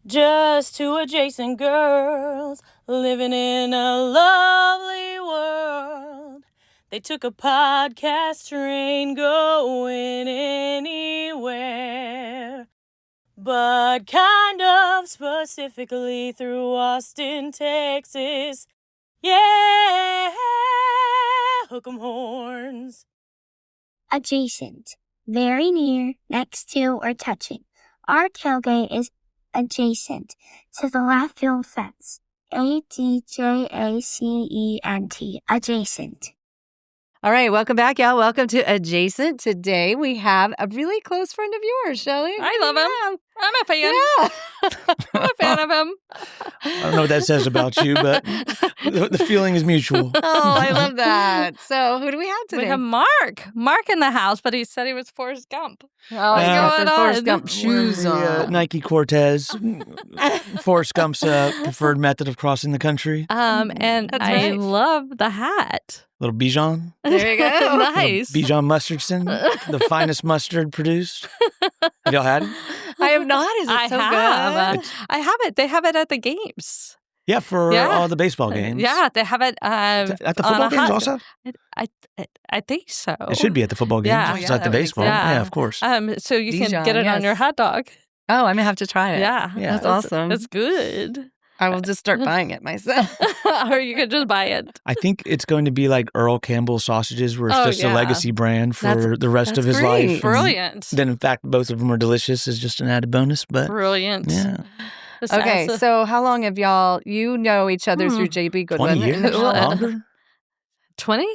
Just two adjacent girls living in a lovely world. They took a podcast train going anywhere, but kind of specifically through Austin, Texas. Yeah, hook 'em horns. Adjacent. Very near, next to, or touching. Our tailgate is adjacent to the left field fence. ADJACENT. Adjacent. All right, welcome back, y'all. Welcome to Adjacent. Today we have a really close friend of yours, Shelly. I love him. I'm a fan. Yeah. I'm a fan of him. I don't know what that says about you, but the feeling is mutual. Oh, I love that. So who do we have today? We have Mark. Mark in the house, but he said he was Forrest Gump. He's got the Forrest Gump shoes on. Nike Cortez. Forrest Gump's preferred method of crossing the country. And That's I right. love the hat. Little Bijan. There you go. Nice. Bijan Mustardson, the finest mustard produced. Have y'all had it? I have not. Is it so good? I have it. They have it at the games. Yeah, for all the baseball games. Yeah, they have it At the football games also? I think so. It should be at the football games. Yeah. It's at the baseball. Yeah. Yeah, of course. So you can Dijon, get it on yes. your hot dog. Oh, I'm going to have to try it. Yeah. That's awesome. It's good. I will just start buying it myself. Or you could just buy it. I think it's going to be like Earl Campbell sausages, where it's Oh, just yeah. a legacy brand for the rest of that's his great. life. And Brilliant. then, in fact, both of them are delicious as just an added bonus. But Brilliant. yeah, Okay, so how long have y'all, you know each other through JB Goodwin? 20 years longer. 20?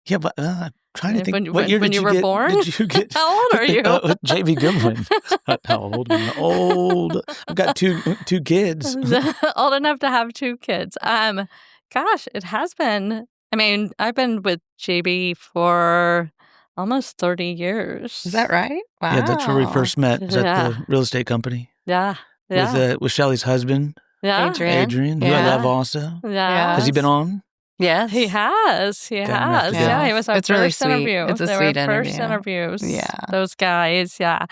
Yeah, but I'm trying to think. When- what year when did you you were get, born? Did you get? How old are you? JB Goodwin. How old? Old. I've got two kids. Old enough to have two kids. Gosh, it has been. I mean, I've been with JB for almost 30 years. Is that right? Wow. Yeah, that's where we first met. Was at Yeah. the real estate company Yeah. Yeah. with Shelly's husband, yeah. Adrian, who I Yeah. love also. Yeah. Has he been on? Yes. He has. He Got him after has. that. Yeah. He was our It's really first sweet. interview. It's a they sweet were first interview. interviews. Yeah. Those guys. Yeah.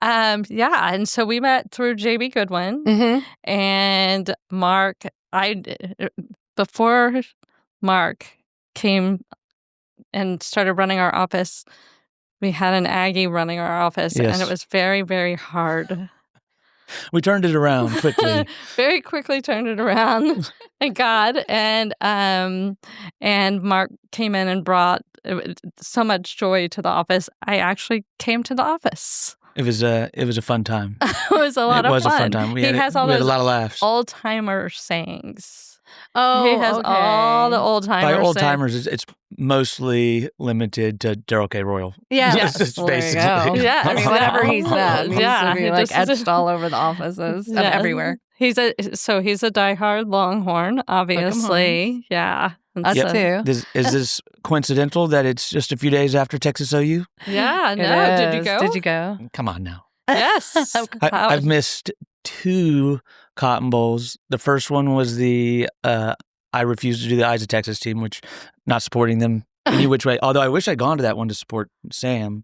Yeah. And so we met through JB Goodwin Mm-hmm. and Mark. Before Mark came and started running our office, we had an Aggie running our office, Yes. and it was very, very hard. We turned it around quickly. Very quickly turned it around, thank God. And Mark came in and brought so much joy to the office. I actually came to the office. It was a fun time. It was a lot of fun. It was a fun time. We He had, has all we had a those lot of laughs. old-timer sayings. Oh, He has all the old-timer By old sayings. timers, it's mostly limited to Daryl K. Royal. Yeah. Just Well, there you basically. go. Yeah, I mean, whatever he said, he's Yeah, going to be he like just- etched all over the offices of Yeah. everywhere. He's a diehard Longhorn, obviously. Yeah. And Us so- too. Is this coincidental that it's just a few days after Texas OU? Yeah, It no. Did you is. go? Did you go? Come on now. Yes. I've missed 2 Cotton Bowls. The first one was the I refused to do the Eyes of Texas team, which not supporting them any which way. Although I wish I'd gone to that one to support Sam.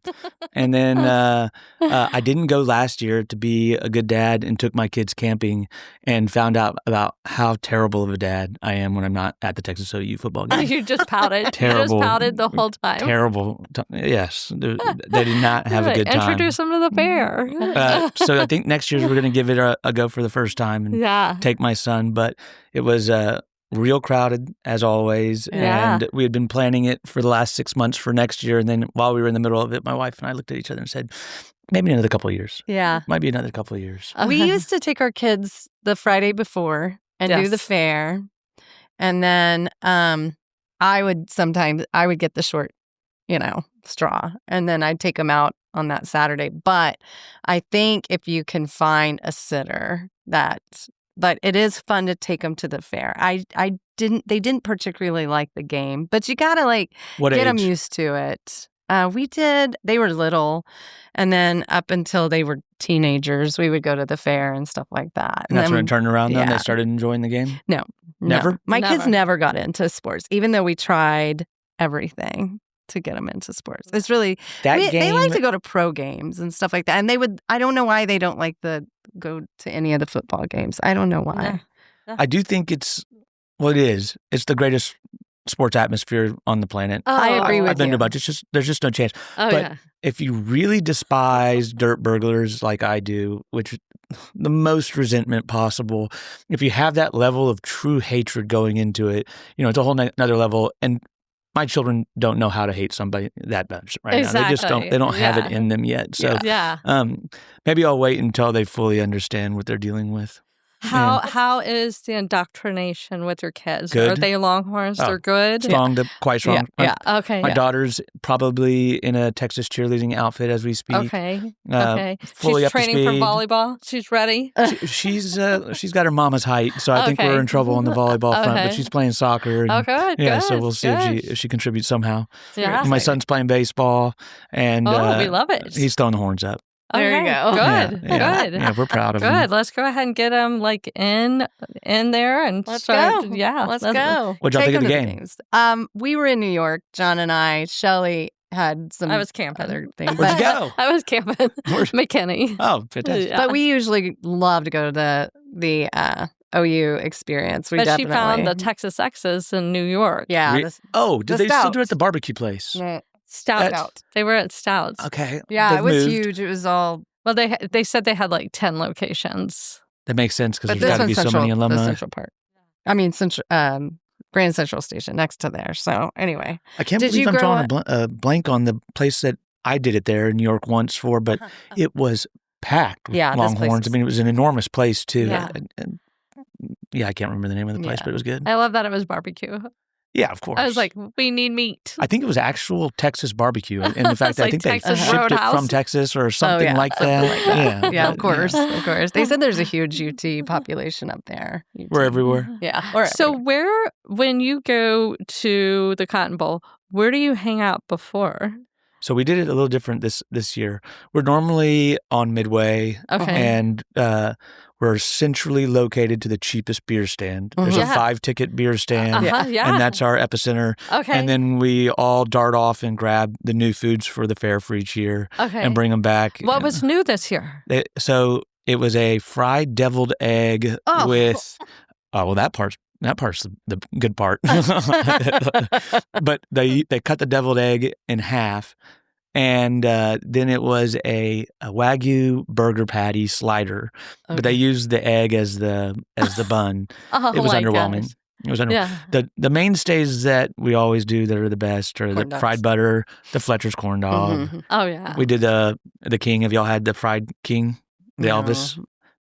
And then I didn't go last year to be a good dad and took my kids camping and found out about how terrible of a dad I am when I'm not at the Texas OU football game. You just pouted. Terrible. You just pouted the whole time. Terrible. Yes. They did not have a good time. Introduce them to the fair. So I think next year we're going to give it a go for the first time and Yeah. take my son. But it was real crowded as always. Yeah. And we had been planning it for the last 6 months for next year. And then while we were in the middle of it, my wife and I looked at each other and said, maybe another couple of years. Yeah. Might be another couple of years. We used to take our kids the Friday before and do Yes. the fair. And then I would get the short, straw. And then I'd take them out on that Saturday. But I think if you can find a sitter but it is fun to take them to the fair. They didn't particularly like the game, but you got to What get them age? used to it. They were little, and then up until they were teenagers, we would go to the fair and stuff like that. And that's then, when it turned around then? yeah. They started enjoying the game? No. Never? My kids Never. never got into sports, even though we tried everything. to get them into sports. It's really That they like game- to go to pro games and stuff like that. And I don't know why they don't like to go to any of the football games. I don't know why. I do think it is. It's the greatest sports atmosphere on the planet. I agree with I've been to you. a bunch. There's just no chance. Oh, but yeah. if you really despise dirt burglars like I do, which the most resentment possible, if you have that level of true hatred going into it, it's a whole another level. And my children don't know how to hate somebody that much right now. They just don't. They don't have it in them yet. So maybe I'll wait until they fully understand what they're dealing with. How is the indoctrination with your kids? Good. Are they Longhorns? They're good? Strong to quite strong. Yeah. Okay. My daughter's probably in a Texas cheerleading outfit as we speak. Okay. Fully She's up to training for speed. volleyball. She's ready. She's got her mama's height, so I think we're in trouble on the volleyball front. But she's playing soccer. And, Good. Yeah, good, so we'll see if she contributes somehow. Yeah. My son's playing baseball, and we love it. he's throwing the horns up. There you go. Good. Yeah. Good. Yeah, we're proud of him. Good. Let's go ahead and get them in there and Let's start. go. Yeah. Let's go. What'd y'all Take think of the them to game? We were in New York. John and I. Shelly had some I was camping. other things. Where'd you go? I was camping. McKinney. Oh, fantastic. Yeah. But we usually love to go to the OU experience. We But she definitely found the Texas X's in New York. Yeah. Did the they still do Stout. it at the barbecue place? Stout. They were at Stouts. Okay. Yeah, They've it was moved. huge. It was all. Well, they said they had like 10 locations. That makes sense because But there's this got to be one's so many the alumni. central part. I mean, Grand Central Station next to there. So anyway, I can't Did believe you I'm grow drawing a blank on the place that I did it there in New York once for, but it was packed with Yeah, this place Longhorns. I is- mean, it was an enormous place too. Yeah. I can't remember the name of the place, Yeah. but it was good. I love that it was barbecue. Yeah, of course. I was like, we need meat. I think it was actual Texas barbecue. And in fact, It's I like think they Texas shipped it Roadhouse. from Texas or something yeah, like something that. like that. Yeah, yeah, but, of course, of course. They said there's a huge UT population up there. UT. We're everywhere. Yeah. We're So everywhere. when you go to the Cotton Bowl, where do you hang out before? So we did it a little different this year. We're normally on Midway, Okay. and we're centrally located to the cheapest beer stand. There's Yeah. a 5-ticket beer stand, Yeah. and that's our epicenter. Okay. And then we all dart off and grab the new foods for the fair for each year okay. and bring them back. What was new this year? So it was a fried deviled egg Oh. with. Oh well, that part's the good part. But they cut the deviled egg in half, and then it was a Wagyu burger patty slider. But they used the egg as the bun. Oh, It was my underwhelming. gosh. It was underwhelming. Yeah. The mainstays that we always do that are the best are Corn the dogs. fried butter, the Fletcher's corn dog. Mhm. Oh, yeah. We did the king. Have y'all had the fried king? The No. Elvis?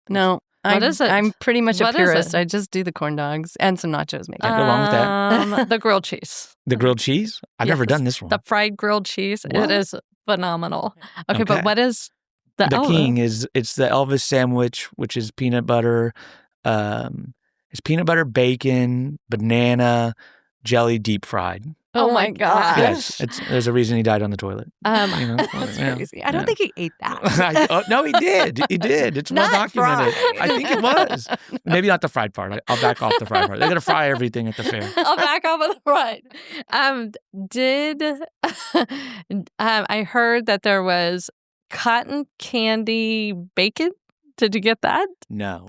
No. What is it? I'm pretty much What a is purist. it? I just do the corn dogs and some nachos maybe. Can't go wrong with that. The grilled cheese. The grilled cheese? I've never Yes. done this one. The fried grilled cheese. What? It is phenomenal. Okay, Okay. but what is the king it's the Elvis sandwich, which is peanut butter. It's peanut butter, bacon, banana, jelly, deep fried. Oh my gosh. Yes, there's a reason he died on the toilet. You know? That's Yeah. crazy. I don't Yeah. think he ate that. No, he did. He did. It's well Not documented. fried. I think it was. Maybe not the fried part. I'll back off the fried part. They're gonna fry everything at the fair. I'll back off of the front. I heard that there was cotton candy bacon? Did you get that? No,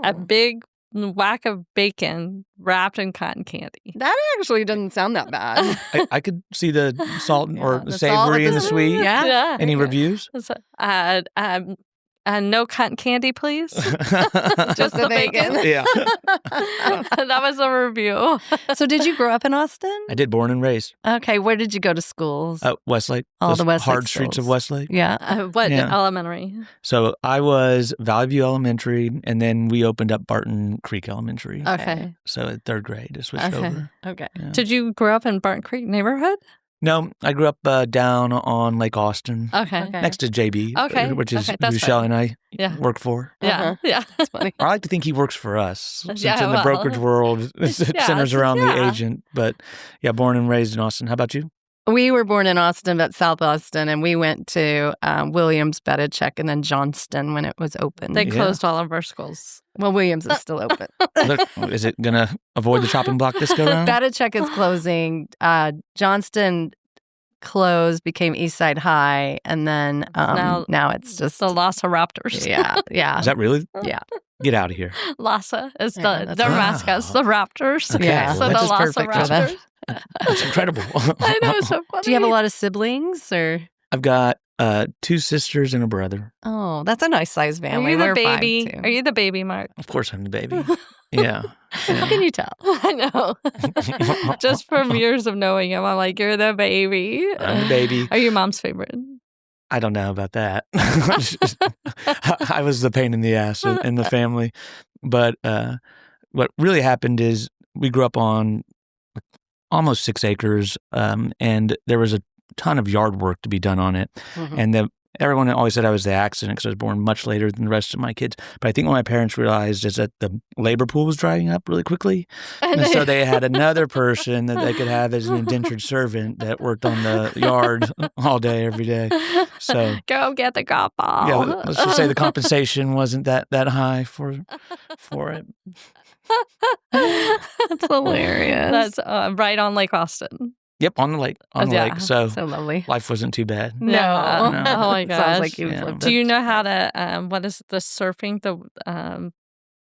A big whack of bacon wrapped in cotton candy. That actually doesn't sound that bad. I could see the salt or Yeah, the the salt with savory and the- the sweet. Yeah. Yeah. Any Okay. reviews? So, no cotton candy, please. Just Just the the bacon. bacon. Yeah, That was a review. So did you grow up in Austin? I did. Born and raised. Okay, where did you go to schools? Westlake. All Those the Westlake hard streets of schools. Westlake. Yeah. What Yeah. elementary? So I was Valley View Elementary, and then we opened up Barton Creek Elementary. Okay. So at third grade, I switched Okay. over. Okay. Yeah. Did you grow up in Barton Creek neighborhood? No, I grew up down on Lake Austin, Okay. Okay. next to JB, Okay, which is okay, that's who Shelley and I Yeah. work for. Yeah. Uh-huh. Yeah. That's funny. I like to think he works for us, since Yeah, in the well. brokerage world, it centers around the yeah. agent. But yeah, born and raised in Austin. How about you? We were born in Austin, but South Austin, and we went to Williams, Bedichek, and then Johnston when it was open. They Yeah. closed all of our schools. Well, Williams is still open. Look, is it going to avoid the chopping block this go round? Bedichek is closing. Johnston closed, became East Side High, and then now it's just the Lhasa Raptors. Yeah. Is that really? Yeah. Get out of here. Lhasa is Yeah, their that's mascots, the Raptors. Okay, Yeah, so well, the which is Lhasa perfect for them. Raptors. That's incredible. I know, it's so funny. Do you have a lot of siblings or? I've got 2 sisters and a brother. Oh, that's a nice size Are family. you the We're 5 baby? too. Are you the baby, Mark? Of course, I'm the baby. Yeah. How can you tell? I know. Just from years of knowing him, I'm like, you're the baby. I'm the baby. Are you mom's favorite? I don't know about that. I was the pain in the ass in the family. But what really happened is we grew up on almost 6 acres, and there was a ton of yard work to be done on it. Mhm. And everyone always said I was the accident because I was born much later than the rest of my kids. But I think what my parents realized is that the labor pool was drying up really quickly. And so they had another person that they could have as an indentured servant that worked on the yard all day, every day. So Go get the golf ball. yeah, let's just say the compensation wasn't that high for it. That's hilarious. That's right on Lake Austin. Yep, on the lake. Yeah. So So lovely. life wasn't too bad. No. No. Oh my gosh. Sounds like you've Yeah. lived Do it. you know how to what is the surfing? The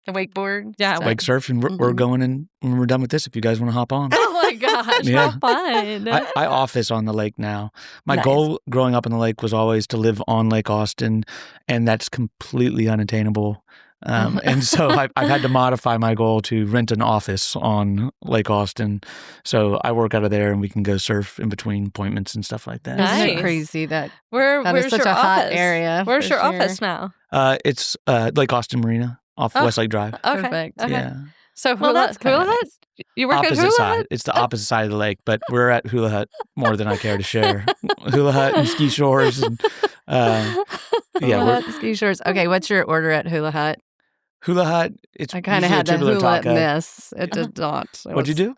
wakeboard? Yeah, stuff? Wake surf, and we're going in when we're done with this if you guys want to hop on. Oh my gosh, Yeah. how fun. I office on the lake now. My Nice. goal growing up on the lake was always to live on Lake Austin, and that's completely unattainable. And so I've had to modify my goal to rent an office on Lake Austin. So I work out of there, and we can go surf in between appointments and stuff like that. Isn't it Nice. crazy that Where's is such your a hot office? area? Where's for your sure. office now? It's Lake Austin Marina off Oh. Westlake Drive. Okay. Perfect. Okay. Yeah. So Well, Hula, that's kinda Hula Hut? nice. You work at Opposite Hula side. Hut? It's the opposite side of the lake, but we're at Hula Hut more than I care to share. Hula Hut and ski shores. And, Hula yeah, Hut, ski shores. Okay, what's your order at Hula Hut? Hula Hut. It's I kind of usually had a the tubular Hula Hut taco. miss. It did not. What'd you do?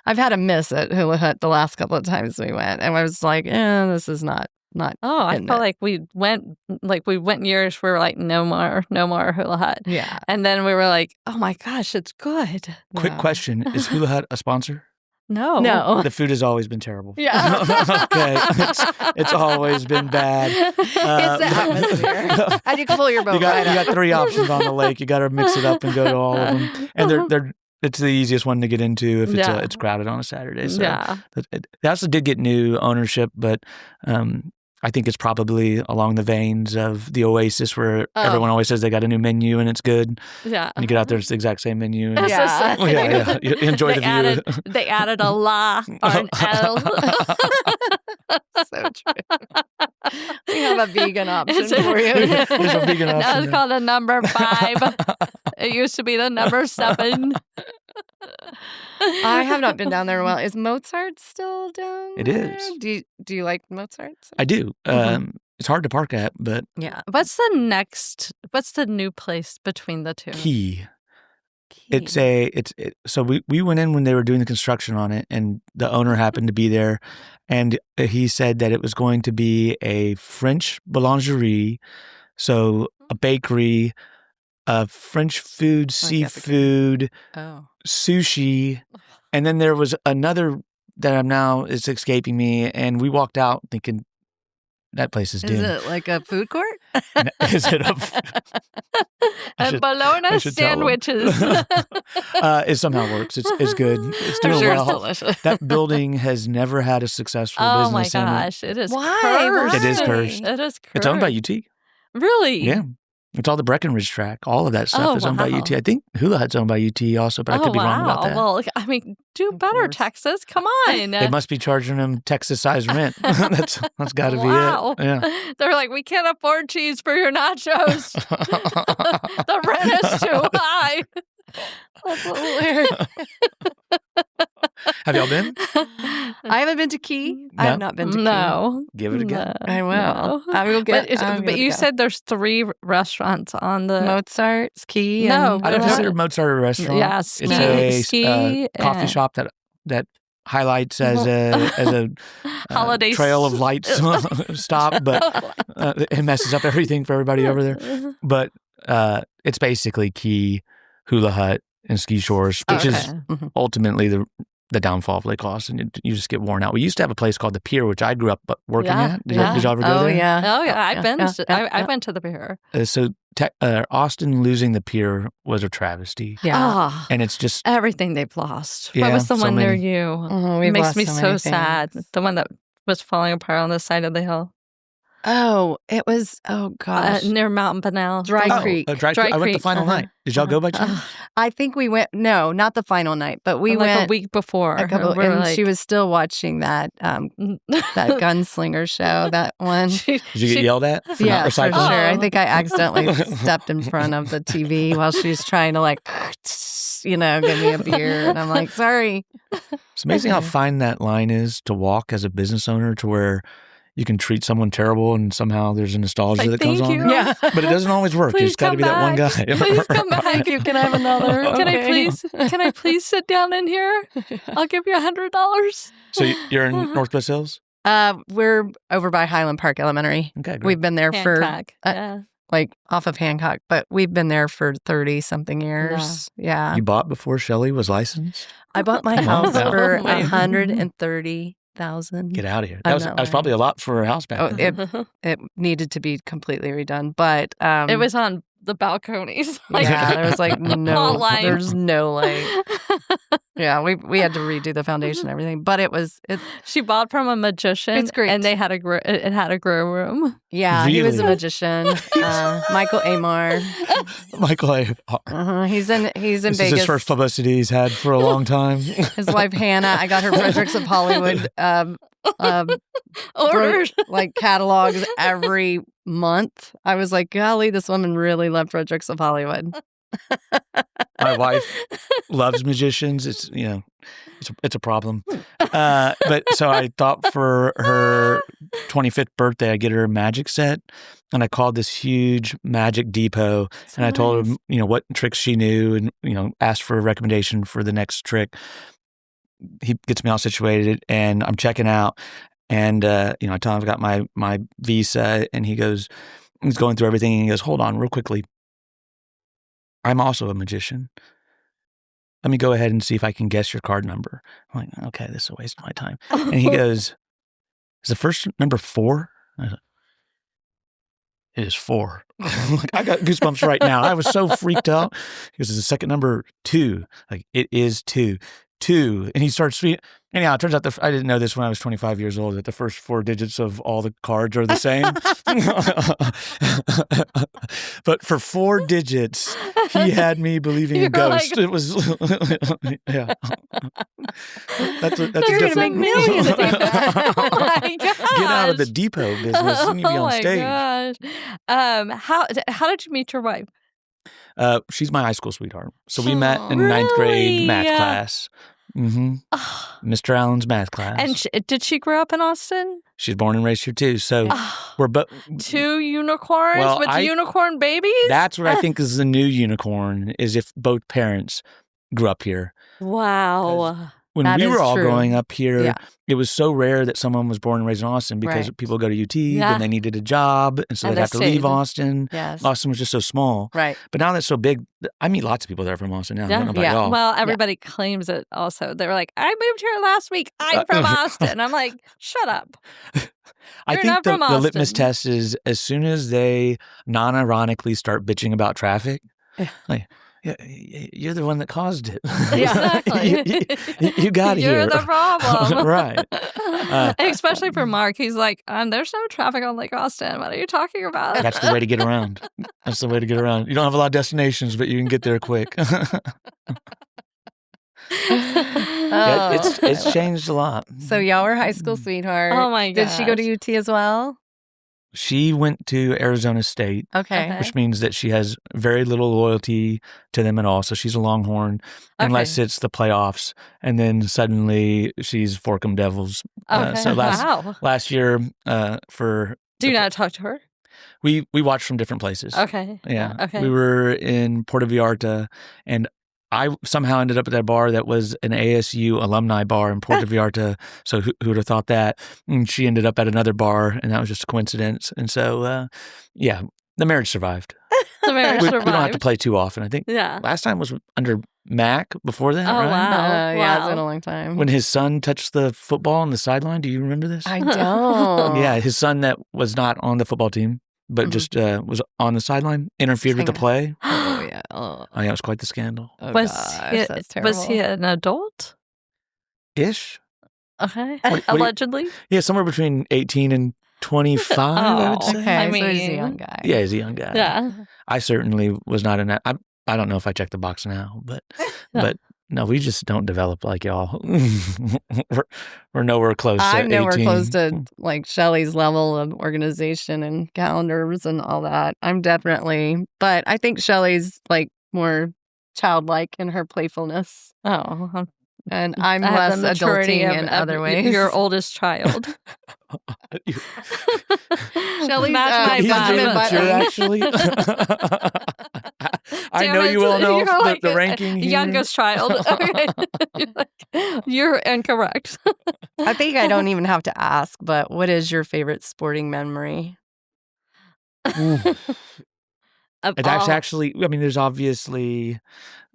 I've had a miss at Hula Hut the last couple of times we went, and I was like, this is not. Oh, I in felt it. like we went years we were like, no more Hula Hut. Yeah. And then we were like, oh my gosh, it's good. Quick Yeah. question. Is Hula Hut a sponsor? No. No. The food has always been terrible. Yeah. Okay. It's always been bad. It's the atmosphere. And you can pull your boat You got, right you up. got 3 options on the lake. You got to mix it up and go to all of them. And they're it's the easiest one to get into if Yeah. it's crowded on a Saturday. So Yeah. they also did get new ownership, but I think it's probably along the veins of the Oasis, where Oh. everyone always says they got a new menu and it's good. Yeah. And you get out there, it's the exact same menu. And It's the Yeah. same. yeah. You enjoy They the view. added, they added a la or an L. So true. We have a vegan option It's a- for you. There's a vegan Now option it's there. called a number 5. It used to be the number 7. I have not been down there in a while. Is Mozart still down It there? is. Do you like Mozart? I do. Mm-hmm. It's hard to park at, but Yeah. What's the new place between the two? Key. So we went in when they were doing the construction on it, and the owner happened to be there, and he said that it was going to be a French boulangerie, so a bakery, French food, seafood, Oh. sushi, and then there was another that it's escaping me, and we walked out thinking that place is Is doomed. it like a food court? Is it I And should- bologna I should tell 'em. sandwiches. It somehow works. It's good. It's I'm doing sure well. it's delicious. That building has never had a successful Oh my business in it. gosh, it is Why? cursed. It is cursed. It is cursed. It's owned by UT. Really? Yeah. It's all the Breckenridge track. All of that stuff Oh, is owned by wow. UT. I think Hula Hut's owned by UT also, but I could be wrong about that. Well, I mean, do Of better, course. Texas. Come on. They must be charging them Texas-sized rent. that's got to Wow. be it. Yeah. They're like, we can't afford cheese for your nachos. The rent is too high. That's hilarious. Have y'all been? I haven't been to Key. I No? have not been to Key. No. Give it a go. No. I will. No. I will get. But you said there's 3 restaurants on the. Mozart's Key. No, and I don't Hula consider Hut. Mozart a restaurant. Yeah, it's ski a coffee and- shop that highlights as a Holiday trail of lights stop, but it messes up everything for everybody over there. But it's basically Key, Hula Hut, and Ski Shores, which is Mhm. ultimately the the downfall of Lake Austin. You just get worn out. We used to have a place called the Pier, which I grew up working Yeah, at. Did yeah. y'all ever go there? Yeah. Oh yeah, I've been. yeah. I went to the Pier. So Austin losing the Pier was a travesty. Yeah. Ah, And it's just everything they've lost. Yeah, What was the so one near many. you? Oh, It we've makes lost me so so many sad. things. The one that was falling apart on the side of the hill It was, gosh. near Mountain Pinell. Dry Creek. Dry Dry Creek. I went the Creek, final uh-huh. night. Did y'all go by chance? I think we went, no, not the final night, but we like went a week before. a couple, We were and like, she was still watching that gunslinger show, that one. Did you get yelled at for Yeah, not for recycling? sure. I Oh. think I accidentally stepped in front of the TV while she's trying to give me a beer. And I'm like, sorry. It's amazing how fine that line is to walk as a business owner to where you can treat someone terrible and somehow there's a nostalgia Like, that comes thank on. you. Yeah. But it doesn't always work. You Please just got to come be that one guy. back. Please come back. Thank you. Can I have another? Can Okay. I please sit down in here? I'll give you $100. So you're in Northwest Hills? We're over by Highland Park Elementary. Okay, great. We've been there Hancock. for Yeah. off of Hancock, but we've been there for 30 something years. Yeah. You bought before Shelly was licensed? I bought my Come on house now. for Oh my- $130,000. Get out of here. I That was, know, that was probably a lot for a house back Oh, then. it needed to be completely redone, but It was on the balconies. yeah, there was like All light. there's no light. Yeah, we had to redo the foundation and everything, but it She bought from a magician. It's great. And they had it had a grow room. yeah, he was a Really? magician, Michael Amar. Michael A. He's in This Vegas. is his first publicity he's had for a long time. His wife Hannah, I got her Fredericks of Hollywood Ordered. like catalogs every month. I was like, golly, this woman really loved Fredericks of Hollywood. My wife loves magicians. It's it's a problem. But so I thought for her 25th birthday, I get her a magic set, and I called this huge magic depot, and I told her what tricks she knew, and asked for a recommendation for the next trick. He gets me all situated, and I'm checking out, and I tell him I've got my visa, and he's going through everything, and he goes, "Hold on, real quickly. I'm also a magician. Let me go ahead and see if I can guess your card number." I'm like, okay, this is a waste of my time. And he goes, "Is the first number 4?" I was like, "It is 4." Like, I got goosebumps right now. I was so freaked out. He goes, "Is the second number 2?" Like, "It is 2. 2." And he starts speaking. Anyhow, it turns out I didn't know this when I was 25 years old, that the first 4 digits of all the cards are the same. But for 4 digits, he had me believing You're in ghosts. like- It was, yeah. That's a They're gonna different make millions of that. Oh my Get out of the gosh. depot business. You need to be Oh on my stage. gosh. How did you meet your wife? She's my high school sweetheart. So we met in ninth Really? grade math class. Mm-hmm. Oh. Mr. Allen's math class. And did she grow up in Austin? She's born and raised here too. So Oh, we're both. 2 unicorns Well, with unicorn babies? That's what I think is the new unicorn, is if both parents grew up here. Wow. When That we is were all true. growing up here, Yeah. it was so rare that someone was born and raised in Austin because Right. people go to UT, Yeah. then they needed a job, and so And they'd they have to leave stayed. Austin. Yes. Austin was just so small. Right. But now that's so big, I meet lots of people that are from Austin now. I Yeah. don't know about Yeah. y'all. Well, everybody claims it also. They were like, I moved here last week. I'm from Austin. I'm like, shut up. I You're think not the from Austin. litmus test is as soon as they non-ironically start bitching about traffic, like, yeah, you're the one that caused it. Yeah, exactly. you got You're here. the problem. Right. Especially for Mark. He's like, there's no traffic on Lake Austin. What are you talking about? That's the way to get around. That's the way to get around. You don't have a lot of destinations, but you can get there quick. Yeah, it's changed a lot. So y'all were high school sweethearts. Oh my Did she go gosh. to UT as well? She went to Arizona State, Okay. Okay. which means that she has very little loyalty to them at all. So she's a Longhorn unless it's the playoffs, and then suddenly she's Forkham Devils. Okay. So Wow. last year, for Do you not talk to her? we watched from different places. Okay. Yeah. Okay. We were in Puerto Vallarta, and I somehow ended up at that bar that was an ASU alumni bar in Puerto Vallarta. So who would have thought that? And she ended up at another bar, and that was just a coincidence. And so, yeah, the marriage survived. The marriage We survived. don't have to play too often. I think Yeah. last time was under Mac before that, Oh, right? wow. Yeah, it's been a long time. When his son touched the football on the sideline. Do you remember this? I don't. Yeah, his son that was not on the football team, but just was on the sideline, interfered with the play. Oh, yeah. Oh, Oh, yeah, it was quite the scandal. Was that's terrible. was he an adult? Ish. Okay. What do you- Allegedly? Yeah, somewhere between 18 and 25, I would Oh, say. Okay, I so he's a mean, young guy. Yeah, he's a young guy. Yeah. I certainly was not in that. I don't know if I checked the box now, but no, we just don't develop like y'all. we're nowhere close. I'm to nowhere 18. close to like Shelly's level of organization and calendars and all that. I'm definitely, but I think Shelly's like more childlike in her playfulness, Oh, and I'm I have less the maturity adulting of, in other ways. Your oldest child. Shelly's Match my He's Benjamin really vibe. mature, Button. actually. I Damn know it, you all know you're the, like the ranking here. youngest child. Okay. You're incorrect. I think I don't even have to ask, but what is your favorite sporting memory? Ooh. Of It's all- actually, I mean, there's obviously,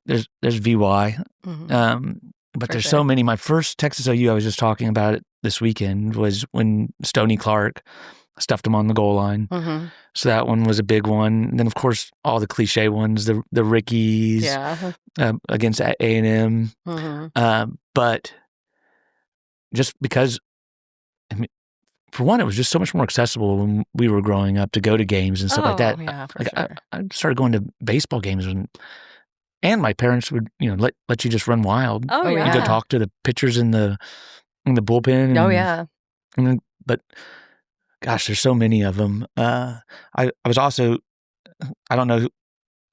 there's VY, Mhm. but For there's sure. so many. My first Texas OU, I was just talking about it this weekend, was when Stoney Clark stuffed him on the goal line. Mhm. So that one was a big one. And then, of course, all the cliche ones, the Rickies Yeah. against A&M. Mhm. But just because, I mean, for one, it was just so much more accessible when we were growing up to go to games and stuff like that. Oh, yeah, for Like, sure. I started going to baseball games and my parents would, let you just run wild. Oh, Oh, yeah. You go yeah. talk to the pitchers in the bullpen. Oh, and- yeah. but gosh, there's so many of them. I was also, I don't know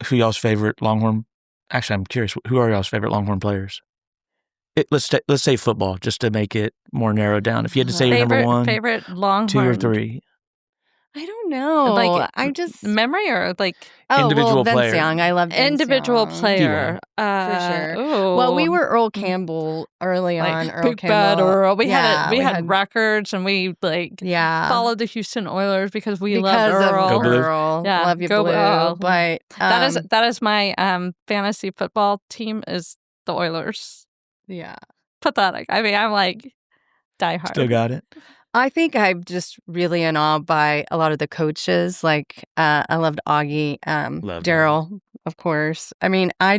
who y'all's favorite Longhorn. Actually, I'm curious. Who are y'all's favorite Longhorn players? Let's say football, just to make it more narrowed down. If you had to say your number one, favorite Longhorn, 2 or 3. I don't know. Like I just memory or like individual Vince player. Young. I love Vince individual Young. player. For sure. Ooh. Well, we were Earl Campbell early like on. Earl Big Campbell. Bad Earl. We Yeah, had records and we yeah followed the Houston Oilers because we because loved Earl. of Go Blue. Earl. Yeah, Love you, go Blue. Blue. But That is my fantasy football team is the Oilers. yeah. Pathetic. I mean, I'm like diehard. Still got it. I think I'm just really in awe by a lot of the coaches. Like, I loved Augie, Loved Daryl, of course. I mean, I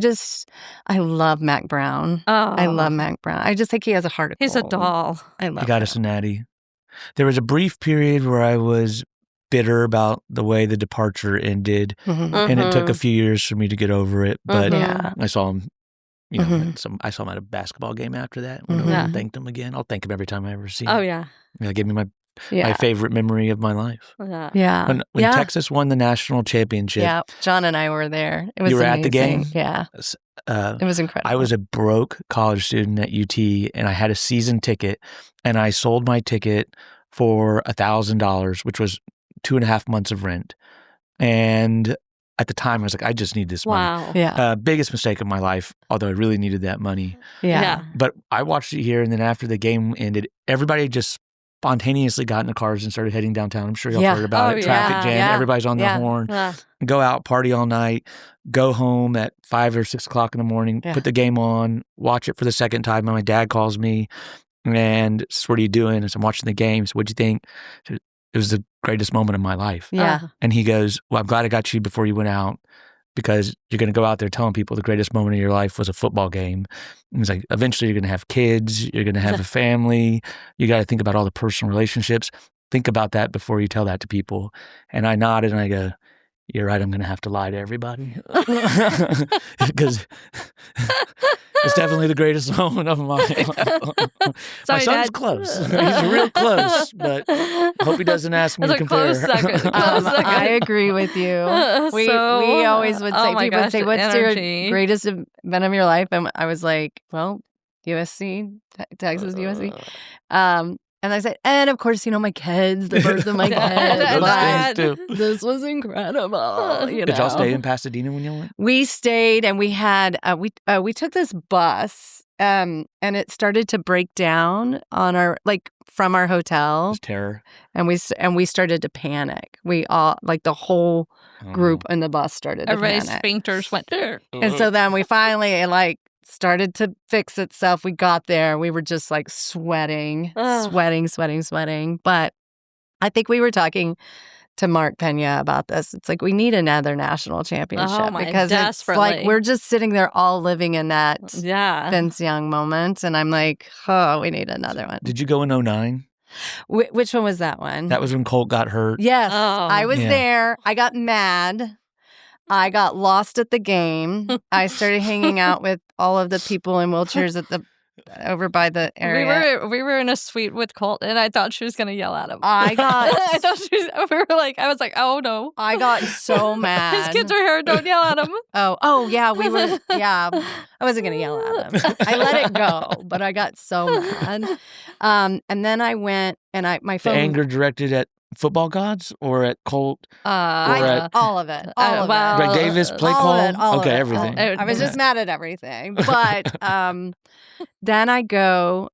love Mac Brown. Oh, I love Mac Brown. I just think he has a heart of He's a gold. doll. I love He got him. us a natty. There was a brief period where I was bitter about the way the departure ended, Mhm. and it took a Mhm. few years for me to get over it. But Yeah. I saw him, Mhm. I saw him at a basketball game after that. Went over Mhm. and thanked him again. I'll thank him every time I ever see him. Oh yeah. Yeah, gave me my Yeah. favorite memory of my life. Yeah. Yeah. When yeah. Texas won the national championship, Yeah. John and I were there. It was You were at the amazing. game? Yeah. uh, It was incredible. I was a broke college student at UT, and I had a season ticket, and I sold my ticket for $1,000, which was 2.5 months of rent. And at the time, I was like, I just need this money. Wow. Yeah. Biggest mistake of my life, although I really needed that money. Yeah. But I watched it here, and then after the game ended, everybody just spontaneously got in the cars and started heading downtown. I'm sure y'all Yeah. heard about Oh, it. Traffic yeah. jam. Yeah. Everybody's on Yeah. the horn. Yeah. Go out, party all night, go home at 5 or 6 o'clock in the morning, Yeah. put the game on, watch it for the second time. And my dad calls me and says, "What are you doing?" I said, "I'm watching the games. What'd you think?" I said, "It was the greatest moment of my life." Yeah. And he goes, "Well, I'm glad I got you before you went out, because you're going to go out there telling people the greatest moment of your life was a football game." And he's like, "Eventually you're going to have kids, you're going to have a family, you got to think about all the personal relationships. Think about that before you tell that to people." And I nodded and I go, "You're right, I'm going to have to lie to everybody." Because it's definitely the greatest moment of my life. My Sorry, son's Dad. close. He's real close, but I hope he doesn't ask me It's to a close compare. second. Close second. I agree with you. We So, always would say, oh my people would gosh, say, what's energy. your greatest event of your life? And I was like, well, USC, Texas, USC. And I said, and of course, my kids, the birth of my Dad, kids. Those But things too. this was incredible. Did y'all stay in Pasadena when y'all went? We stayed and we had, we took this bus and it started to break down on our, from our hotel. It was terror. And we started to panic. We all, the whole group in the bus started to Everybody's panic. sphincters went there. And so then we finally, started to fix itself. We got there. We were just like sweating. But I think we were talking to Mark Pena about this. It's like we need another national championship because it's like we're just sitting there all living in that Vince Young moment. And I'm like, oh, we need another one. Did you go in 2009? Which one was that one? That was when Colt got hurt. Yes, I was there. I got mad. I got lost at the game. I started hanging out with all of the people in wheelchairs over by the area. We were in a suite with Colt, and I thought she was going to yell at him. I was like, oh no. I got so mad. His kids are here. Don't yell at him. Oh yeah, we were. Yeah, I wasn't going to yell at him. I let it go, but I got so mad. And then I went, and my phone. The anger directed at football gods or at Colt? All of it. All of it. Greg Davis, play call? Okay, everything. I was just mad at everything. But then I go,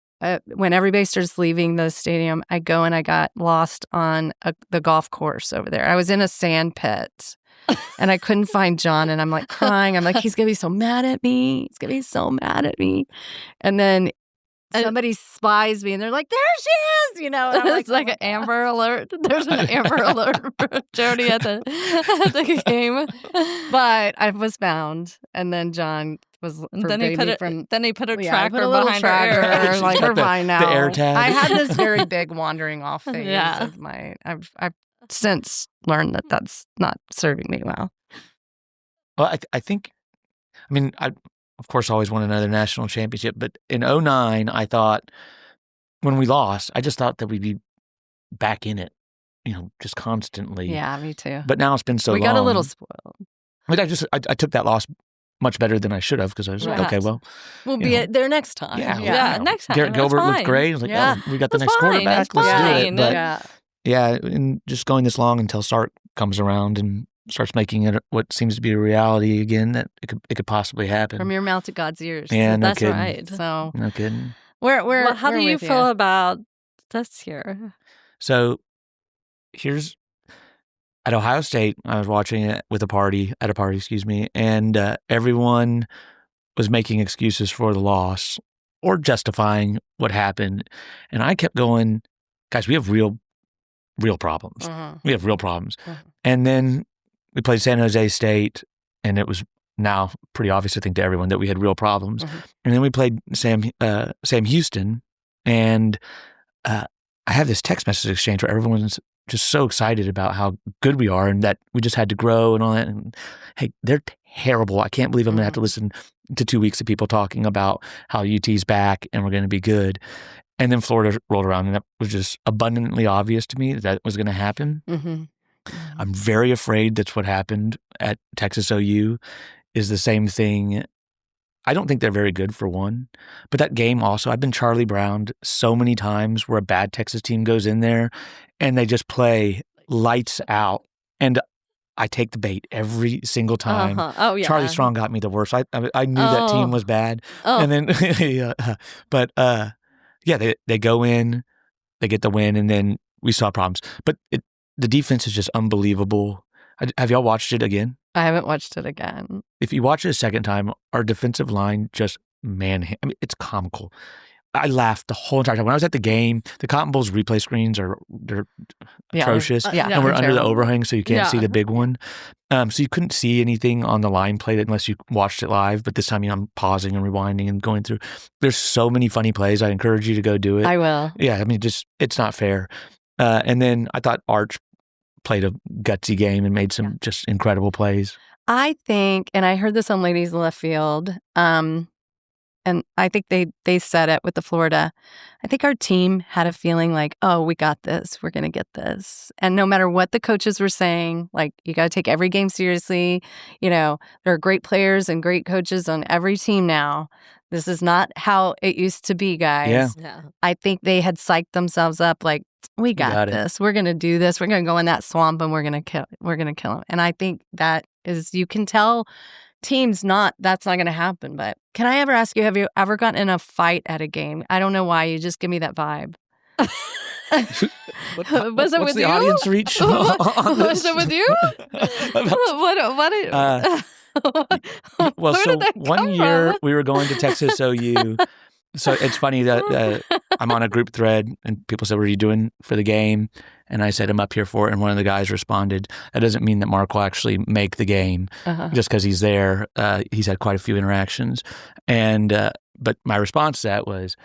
when everybody starts leaving the stadium, I go and I got lost on the golf course over there. I was in a sand pit. And I couldn't find John, and I'm like crying. I'm like, he's going to be so mad at me. He's going to be so mad at me. And then somebody spies me, and they're like, there she is, you know. And I'm it's like an Amber Alert. There's an Amber Alert for Jody at the game. But I was found, and then John was then he put a tracker a little behind tracker, her ear. like, we're fine now. The air tag. I had this very big wandering off phase of I've since learned that that's not serving me well. Well, I think, I of course always want another national championship, but in 2009, I thought when we lost, I just thought that we'd be back in it, just constantly. Yeah, me too. But now it's been so long. We got a little spoiled. But I took that loss much better than I should have because I was like, okay, well. We'll be there next time. Yeah, next time. Garrett Gilbert looked great. I was like, we got the next quarterback. Let's do it. But and just going this long until Sark comes around and starts making it what seems to be a reality again, that it could possibly happen. From your mouth to God's ears. Yeah, no That's kidding. right. So no kidding. How do you feel about this year? So here's at Ohio State. I was watching it at a party, and everyone was making excuses for the loss or justifying what happened, and I kept going, guys, we have real problems. Uh-huh. We have real problems. Uh-huh. And then we played San Jose State, and it was now pretty obvious, I think, to everyone that we had real problems. Uh-huh. And then we played Sam Houston, and I have this text message exchange where everyone's just so excited about how good we are and that we just had to grow and all that. And hey, they're terrible. I can't believe I'm going to have to listen to 2 weeks of people talking about how UT's back and we're going to be good. And then Florida rolled around, and that was just abundantly obvious to me that was going to happen. Mm-hmm. I'm very afraid that's what happened at Texas OU is the same thing. I don't think they're very good, for one. But that game also, I've been Charlie Browned so many times where a bad Texas team goes in there and they just play lights out. And I take the bait every single time. Uh-huh. Oh, yeah. Charlie Strong got me the worst. I knew that team was bad. Oh. And then, they go in, they get the win, and then we saw problems. But the defense is just unbelievable. Have y'all watched it again? I haven't watched it again. If you watch it a second time, our defensive line just, it's comical. I laughed the whole entire time. When I was at the game, the Cotton Bowl's replay screens they're atrocious. And we're under the overhang, so you can't see the big one. So you couldn't see anything on the line play unless you watched it live. But this time, I'm pausing and rewinding and going through. There's so many funny plays. I encourage you to go do it. I will. Yeah, it's not fair. And then I thought Arch played a gutsy game and made some just incredible plays. I think, and I heard this on Ladies Left Field, and I think they said it with the Florida. I think our team had a feeling like, oh, we got this. We're going to get this. And no matter what the coaches were saying, like, you got to take every game seriously. There are great players and great coaches on every team now. This is not how it used to be, guys. Yeah. I think they had psyched themselves up like, we got this. We're going to do this. We're going to go in that swamp and we're going to kill them. And I think that is, you can tell teams that's not going to happen. But can I ever ask you, have you ever gotten in a fight at a game? I don't know why. You just give me that vibe. Was it with the you? Audience reach? Was it with you? Well, Where so did that one come year from? we were going to Texas OU. So it's funny that I'm on a group thread and people said, "What are you doing for the game?" And I said, "I'm up here for it." And one of the guys responded, "That doesn't mean that Mark will actually make the game just because he's there. He's had quite a few interactions." And but my response to that was,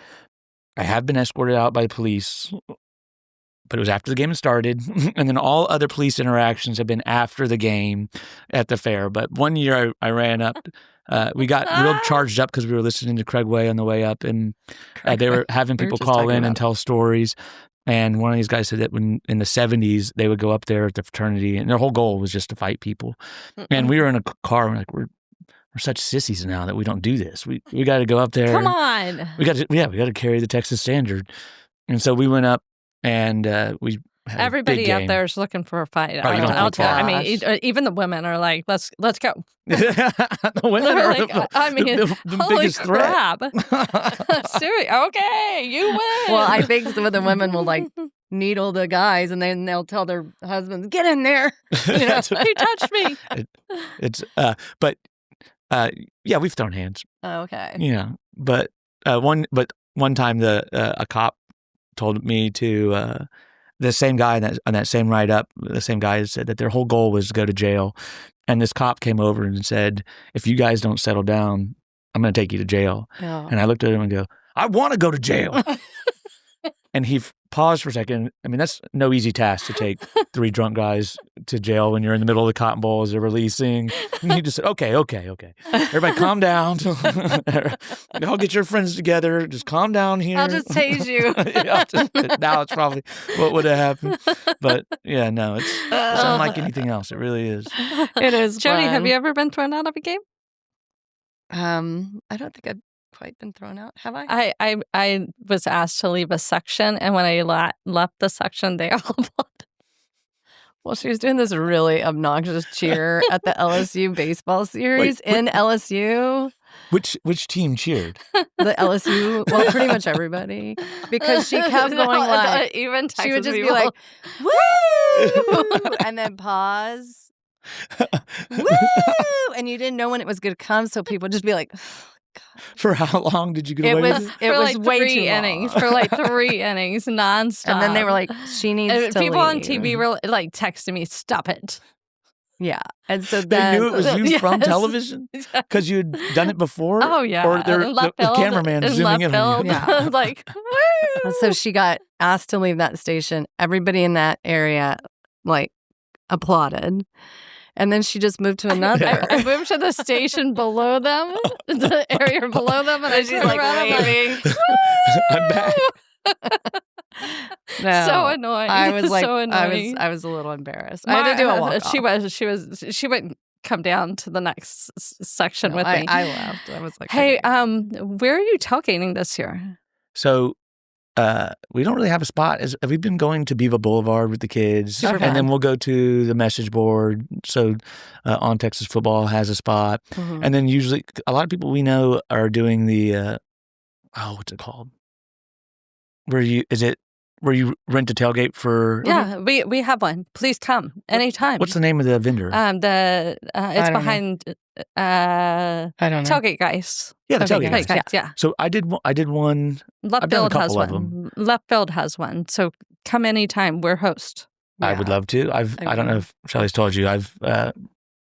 "I have been escorted out by police, but it was after the game had started. And then all other police interactions have been after the game at the fair. But one year I ran up. We got real charged up because we were listening to Craig Way on the way up, and they were having people call in and tell stories. And one of these guys said that when in the 70s, they would go up there at the fraternity, and their whole goal was just to fight people. And we were in a car, and we're such sissies now that we don't do this. We got to go up there. Come on. We got to carry the Texas standard. And so we went up, and we had Everybody a big out game. there is looking for a fight. Oh, you don't I'll think tell. so? I mean, even the women are like, "Let's go." The women They're are like, I mean, the holy biggest threat. crap! Seriously, okay, you win. Well, I think some of the women will like needle the guys, and then they'll tell their husbands, "Get in there." You know? he touched me. But yeah, we've thrown hands. Okay. Yeah, but one time a cop told me to the same guy on that same ride up, the same guy said that their whole goal was to go to jail, and this cop came over and said, "If you guys don't settle down, I'm going to take you to jail." Oh. And I looked at him and go, "I want to go to jail." And he paused for a second. I mean, that's no easy task to take 3 drunk guys to jail when you're in the middle of the Cotton Bowl as they're releasing. And he just said, okay. Everybody calm down. Y'all get your friends together. Just calm down here. I'll just tase you. Now it's probably what would have happened. But yeah, no, it's unlike anything else. It really is. It is Jody, fun. have you ever been thrown out of a game? I don't think I've quite been thrown out. Have I? I was asked to leave a section, and when I left the section, they all applauded. Well, she was doing this really obnoxious cheer at the LSU baseball series in LSU. Which team cheered? The LSU, well, pretty much everybody, because she kept going like, even Texas she would just people. be like, "Woo!" and then pause, "Woo!" and you didn't know when it was going to come, so people would just be like, For how long did you get It away was with it? it for was like way 3 too innings. long. For like 3 innings, nonstop. And then they were like, "She needs And to people on leave." TV were like texting me, "Stop it." Yeah, and so They then knew it was you from Yes. television? Because you had done it before? Oh yeah, Or and left the field, cameraman and zooming left in on field. you? Yeah. Like, woo! And so she got asked to leave that station. Everybody in that area like applauded. And then she just moved to another. I moved to the station below them, the area below them, and I She's turned like around. I'm like, waving. I'm back. No, so annoying. I was like, so annoying. I was a little embarrassed. I had to do a walk. She wouldn't come down to the next section with me. I left. I was like, Hey, okay. where are you tailgating this year? So we don't really have a spot. We've been going to Beaver Boulevard with the kids, Super and fun. then we'll go to the message board. So On Texas Football has a spot. Mhm. And then usually a lot of people we know are doing the, what's it called? Where you rent a tailgate for? Yeah, we have one. Please come anytime. What's the name of the vendor? It's don't know. behind I don't know. Tailgate Guys. yeah, the okay, tailgate. guys. Yeah. So I did one. Left I've done a Field has couple of one. Left Field has one. So come anytime. We're host. I would Yeah. love to. I don't Okay. know if Shelly's told you. I've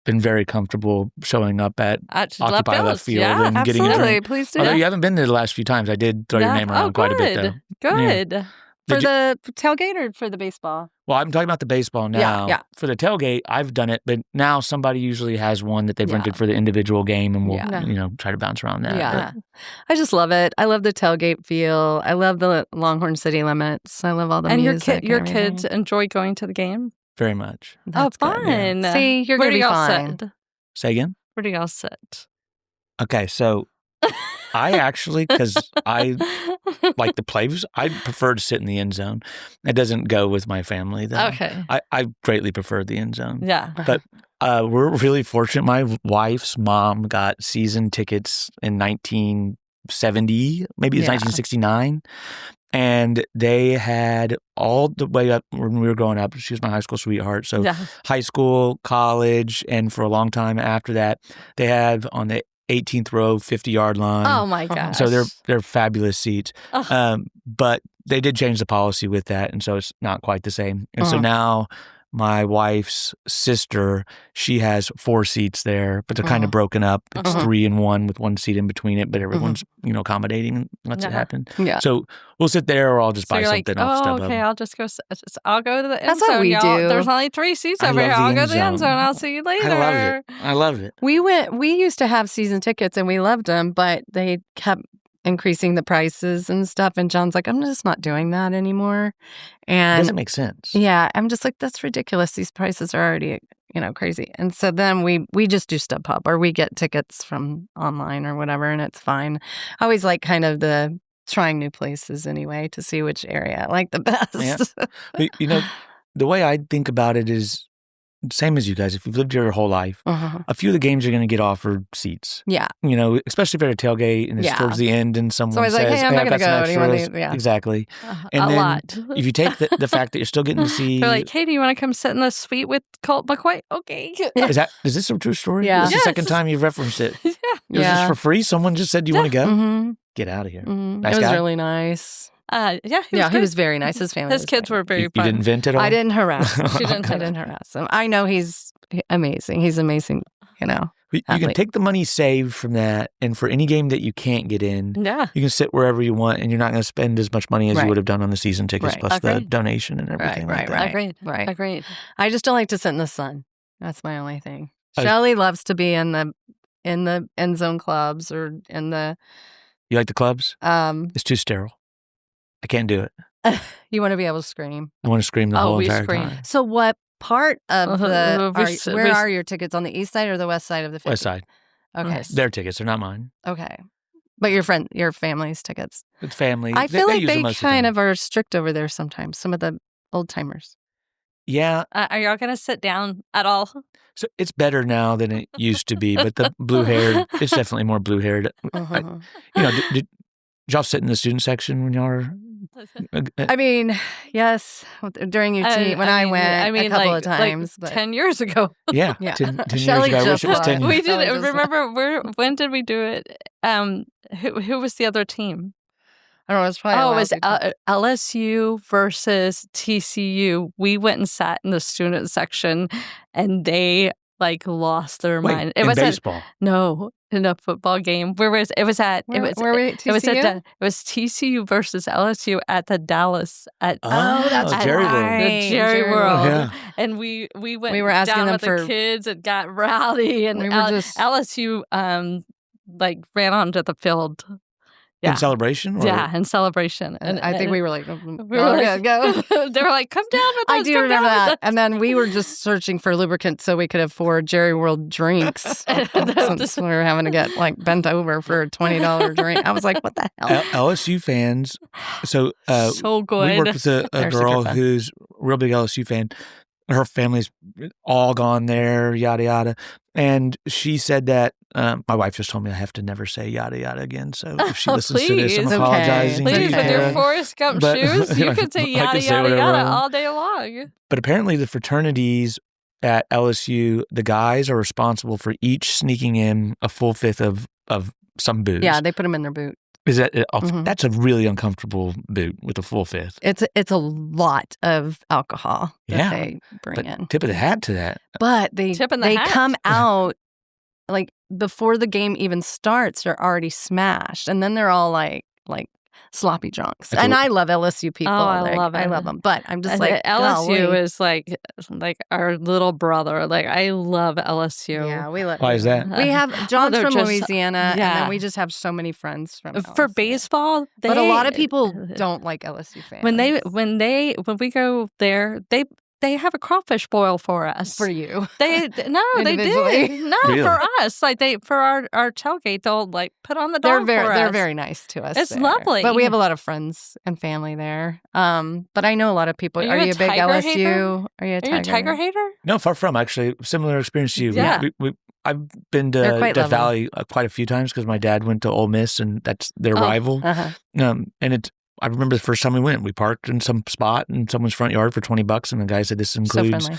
been very comfortable showing up at At Occupy Left Field yeah, and getting a Absolutely. drink. Please do. Although you haven't been there the last few times, I did throw your name around quite a bit, though. Good. For Did you- the tailgate or for the baseball? Well, I'm talking about the baseball now. yeah. For the tailgate, I've done it, but now somebody usually has one that they've Yeah. rented for the individual game, and we'll Yeah. try to bounce around that. Yeah. I just love it. I love the tailgate feel. I love the Longhorn City Limits. I love all the And your music. your and kids everything. enjoy going to the game? Very much. That's good. fun. See, you're Where going do to be y'all fine. sit? Say again? Where do y'all sit? Okay, so I actually, because I like the plays, I prefer to sit in the end zone. It doesn't go with my family, though. Okay. I greatly prefer the end zone. Yeah. But we're really fortunate. My wife's mom got season tickets in 1970, maybe it's Yeah. 1969. And they had all the way up when we were growing up. She was my high school sweetheart. So high school, college, and for a long time after that, they have on the 18th row, 50-yard line. Oh my gosh! So they're fabulous seats. But they did change the policy with that, and so it's not quite the same. And so now my wife's sister, she has 4 seats there, but they're kind of broken up. It's 3 and 1 with 1 seat in between it, but everyone's accommodating and lets it happen. Yeah. So we'll sit there, or I'll just buy something off StubHub. Okay, I'll just go. I'll go to the end That's zone. what we do. There's only 3 seats over here. I'll go to the end zone. I'll see you later. I love it. We used to have season tickets and we loved them, but they kept increasing the prices and stuff. And John's like, I'm just not doing that anymore. And It doesn't make sense. yeah, I'm just like, that's ridiculous. These prices are already, crazy. And so then we just do StubHub, or we get tickets from online or whatever, and it's fine. I always like kind of the trying new places anyway to see which area I like the best. Yeah. But, the way I think about it is same as you guys. If you've lived here your whole life, a few of the games you're going to get offered seats. Yeah. Especially if you're at a tailgate and it's towards the end and someone So I was like, says, hey, I'm not I've going to got go. some Do you want extras. to? Yeah. Exactly. A And then lot. if you take the fact that you're still getting to see... They're like, hey, do you want to come sit in the suite with Colt McCoy? Okay. Is this a true story? Yeah. This is Yes. the second time you've referenced it. Yeah. Is this for free? Someone just said, do you want to go? Mm-hmm. Get out of here. Mm-hmm. Nice It was guy? really nice. He was very nice. His family. His kids were very You fun. didn't vent at all? I didn't harass him. She didn't I didn't harass him. I know he's amazing. He's amazing, You can take the money saved from that, and for any game that you can't get in, Yeah. you can sit wherever you want, and you're not going to spend as much money as Right. you would have done on the season tickets, Right. plus the Agreed. donation and everything like that. Agreed. Right. Agreed. I just don't like to sit in the sun. That's my only thing. Oh. Shelly loves to be in the end zone clubs or in the You like the clubs? It's too sterile. I can't do it. you want to be able to scream. I want to scream the whole we entire scream. time. So what part of the where we- are your tickets, on the east side or the west side of the 50? West side. Okay. Their tickets. They're not mine. Okay. But your family's tickets. It's family. I feel like use them they most kind the of are strict over there sometimes, some of the old timers. Yeah. Are y'all going to sit down at all? So it's better now than it used to be, but the blue-haired, it's definitely more blue-haired. Did y'all sit in the student section when y'all were... I mean, yes, during UT when I went a couple of times. But 10 years ago. Yeah. Yeah. 10 years Shelley ago. I wish just it was 10 left. years. We did Shelley it. just- Remember when did we do it? Who was the other team? I don't know, it's probably a Oh, it while was ago. LSU versus TCU. We went and sat in the student section, and they lost their Wait, mind. in baseball. In a football game. Where was it? Was at Where were we at It was TCU? it was TCU versus LSU at the Dallas at that's at Jerry World. the Jerry World. Yeah. And we went We were asking down them with for- the kids and got rowdy, and We were just- LSU ran onto the field. Yeah. In celebration? Or? Yeah, in celebration. And I think we were like, we we were like, go. they were like, come down with us. I do come remember down with that. us." And then we were just searching for lubricant so we could afford Jerry World drinks. Since we were having to get bent over for a $20 drink. I was like, what the hell? LSU fans. So, So good. we worked with a They're super girl fun. who's a real big LSU fan. Her family's all gone there, yada, yada. And she said that, my wife just told me I have to never say yada, yada again. So if she listens to this, I'm Please. apologizing. Okay. Please, with your Okay. Forrest Gump But- shoes, you can say I can yada, say yada, whatever yada I want. all day long. But apparently the fraternities at LSU, the guys are responsible for each sneaking in a full fifth of some booze. Yeah, they put them in their boot. Is that Mhm. that's a really uncomfortable boot with a full fifth. It's a lot of alcohol that Yeah, they bring But in. tip of the hat to that. But they Tip in the hat. come out before the game even starts, they're already smashed. And then they're all like sloppy drunks. That's And what- I love LSU people. Oh, I love I it. love them. But I'm just And like, LSU golly. is like our little brother. I love LSU. Yeah, we love. Why is that? We have John's they're from just- Louisiana, and yeah. then we just have so many friends from For LSU. baseball, But a lot of people don't like LSU fans. when we go there, they have a crawfish boil for us. for you. They did. Individually? No, Really? for us. For our tailgate, they'll put on the They're dog for us. they're very nice to us. It's there. lovely. But we have a lot of friends and family there. But I know a lot of people. Are Are you you a a big Tiger LSU? hater? Are you a Are Tiger? you a Tiger hater? No, far from. Actually, similar experience to you. Yeah. I've been They're to quite Death lovely. Valley quite a few times because my dad went to Ole Miss, and that's their Oh. rival. Uh-huh. And I remember the first time we went, we parked in some spot in someone's front yard for $20, and the guy said, "This includes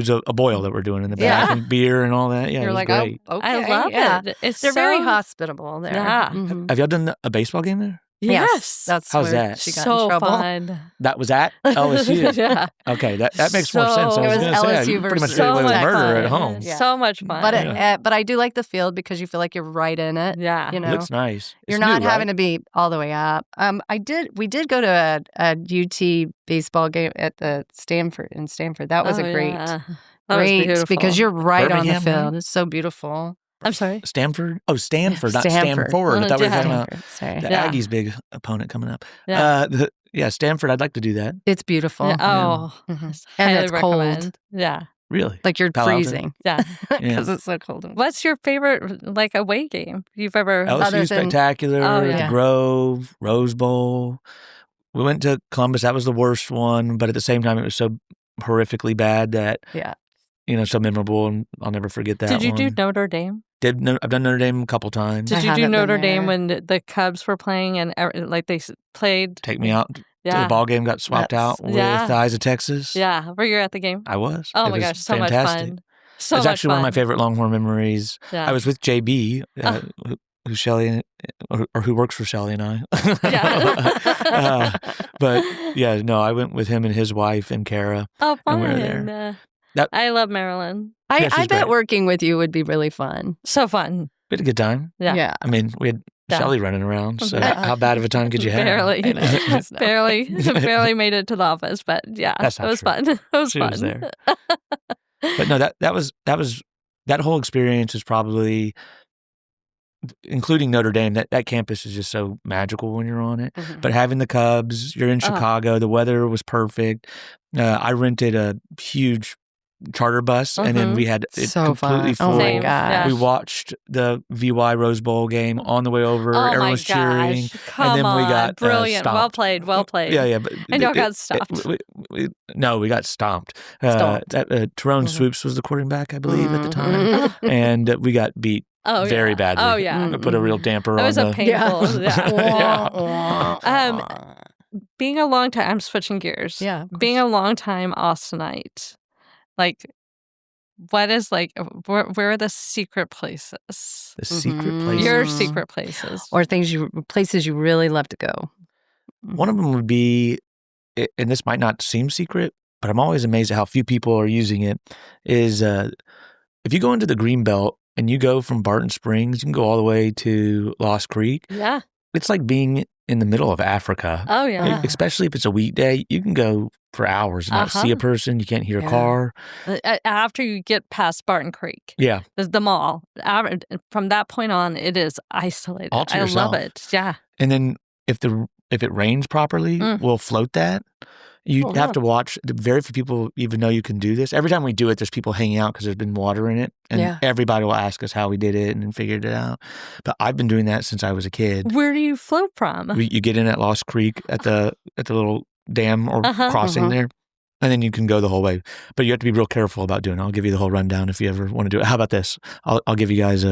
a boil that we're doing in the back and beer and all that." Yeah, You're it was like, great. "Oh, okay." I love it. They're very hospitable there. Yeah. Mhm. Have y'all done a baseball game there? Yes. That's How's where that? she got so in trouble. fun. That was at LSU. Yeah. Okay, that makes more sense. So- I It was was going to say, LSU you pretty much versus get away with much murder fun. at home. Yeah. So much fun. But I do like the field because you feel like you're right in it. yeah. You It know, looks nice. you're It's not new, having right? to be all the way up. We did go to a UT baseball game at the Stanford. That was Oh, a great, yeah. That was great beautiful. because you're right on the Birmingham, field. right? It's so beautiful. I'm sorry. Stanford? Oh, Stanford, not Stanford. Stanford. I thought we were Yeah. talking about Sorry. the Yeah. Aggies' big opponent coming up. Yeah. Stanford, I'd like to do that. It's beautiful. Yeah. Oh, Mhm. highly And it's cold. recommend. Yeah. Really? Like you're Palo Alto? freezing Yeah. because it's so cold. What's your favorite like away game you've ever? Other LSU than- Spectacular, Oh, the yeah. Grove, Rose Bowl. We went to Columbus. That was the worst one, but at the same time, it was so horrifically bad that, Yeah. so memorable, and I'll never forget that Did you do one. Notre Dame? I've done Notre Dame a couple times. Did I you do haven't been Notre Dame there. when the Cubs were playing and like played? Take me out to Yeah. the ball game, got swapped That's- out with yeah. the Eyes of Texas. Yeah. Were you at the game? I was. Oh It my was gosh, so fantastic. much fun. So It's much actually one of my fun. favorite Longhorn memories. Yeah. I was with JB, who Shelly, or who works for Shelly and I. Yeah. But yeah, no, I went with him and his wife and Kara. Oh, and we were fun. there. That- I love Maryland. I she's bet great. working with you would be really fun. So fun. We had a good time. Yeah. I mean, we had Yeah. Shelly running around. So Yeah. how bad of a time could you have? Barely. I know. No. barely made it to the office, but yeah, That's it not was true. fun. It was She fun. was there. But no, that whole experience is probably, including Notre Dame, that campus is just so magical when you're on it. Mhm. But having the Cubs, you're in Oh. Chicago, the weather was perfect. I rented a huge charter bus, and then Mhm. we had it So completely fun. Oh full. my Same. gosh. Yeah. We watched the VY Rose Bowl game on the way over. Oh Everyone my was cheering. gosh! Come then we on, got, brilliant, well stomped. played, well played. Yeah. But And y'all got stopped. No, we got stomped. Stomped. Tyrone Mhm. Swoops was the quarterback, I believe, at the time. Mhm. And we got beat Oh, very yeah. badly. Oh yeah, It put a real damper that on was a the... painful. Yeah. Yeah. Being a long time, I'm switching gears. Yeah. of Being course. a long time Austinite, like, what is like? Where are the secret places? The secret Mhm. places. Your Mhm. secret places. Or places you really love to go. One of them would be, and this might not seem secret, but I'm always amazed at how few people are using it, is if you go into the Greenbelt and you go from Barton Springs, you can go all the way to Lost Creek. Yeah. It's like being in the middle of Africa. Oh yeah. Especially if it's a weekday, you can go for hours and not see a person. You can't hear a Yeah. car. After you get past Barton Creek, Yeah. the mall. From that point on, it is isolated. All to I yourself. love it. Yeah. And then if it rains properly, we'll float that. You Oh, have wow. to watch. Very few people even know you can do this. Every time we do it, there's people hanging out because there's been water in it, and Yeah. everybody will ask us how we did it and figured it out. But I've been doing that since I was a kid. Where do you float from? You get in at Lost Creek at the little dam or Uh-huh. crossing Uh-huh. there, and then you can go the whole way. But you have to be real careful about doing it. I'll give you the whole rundown if you ever want to do it. How about this? I'll give you guys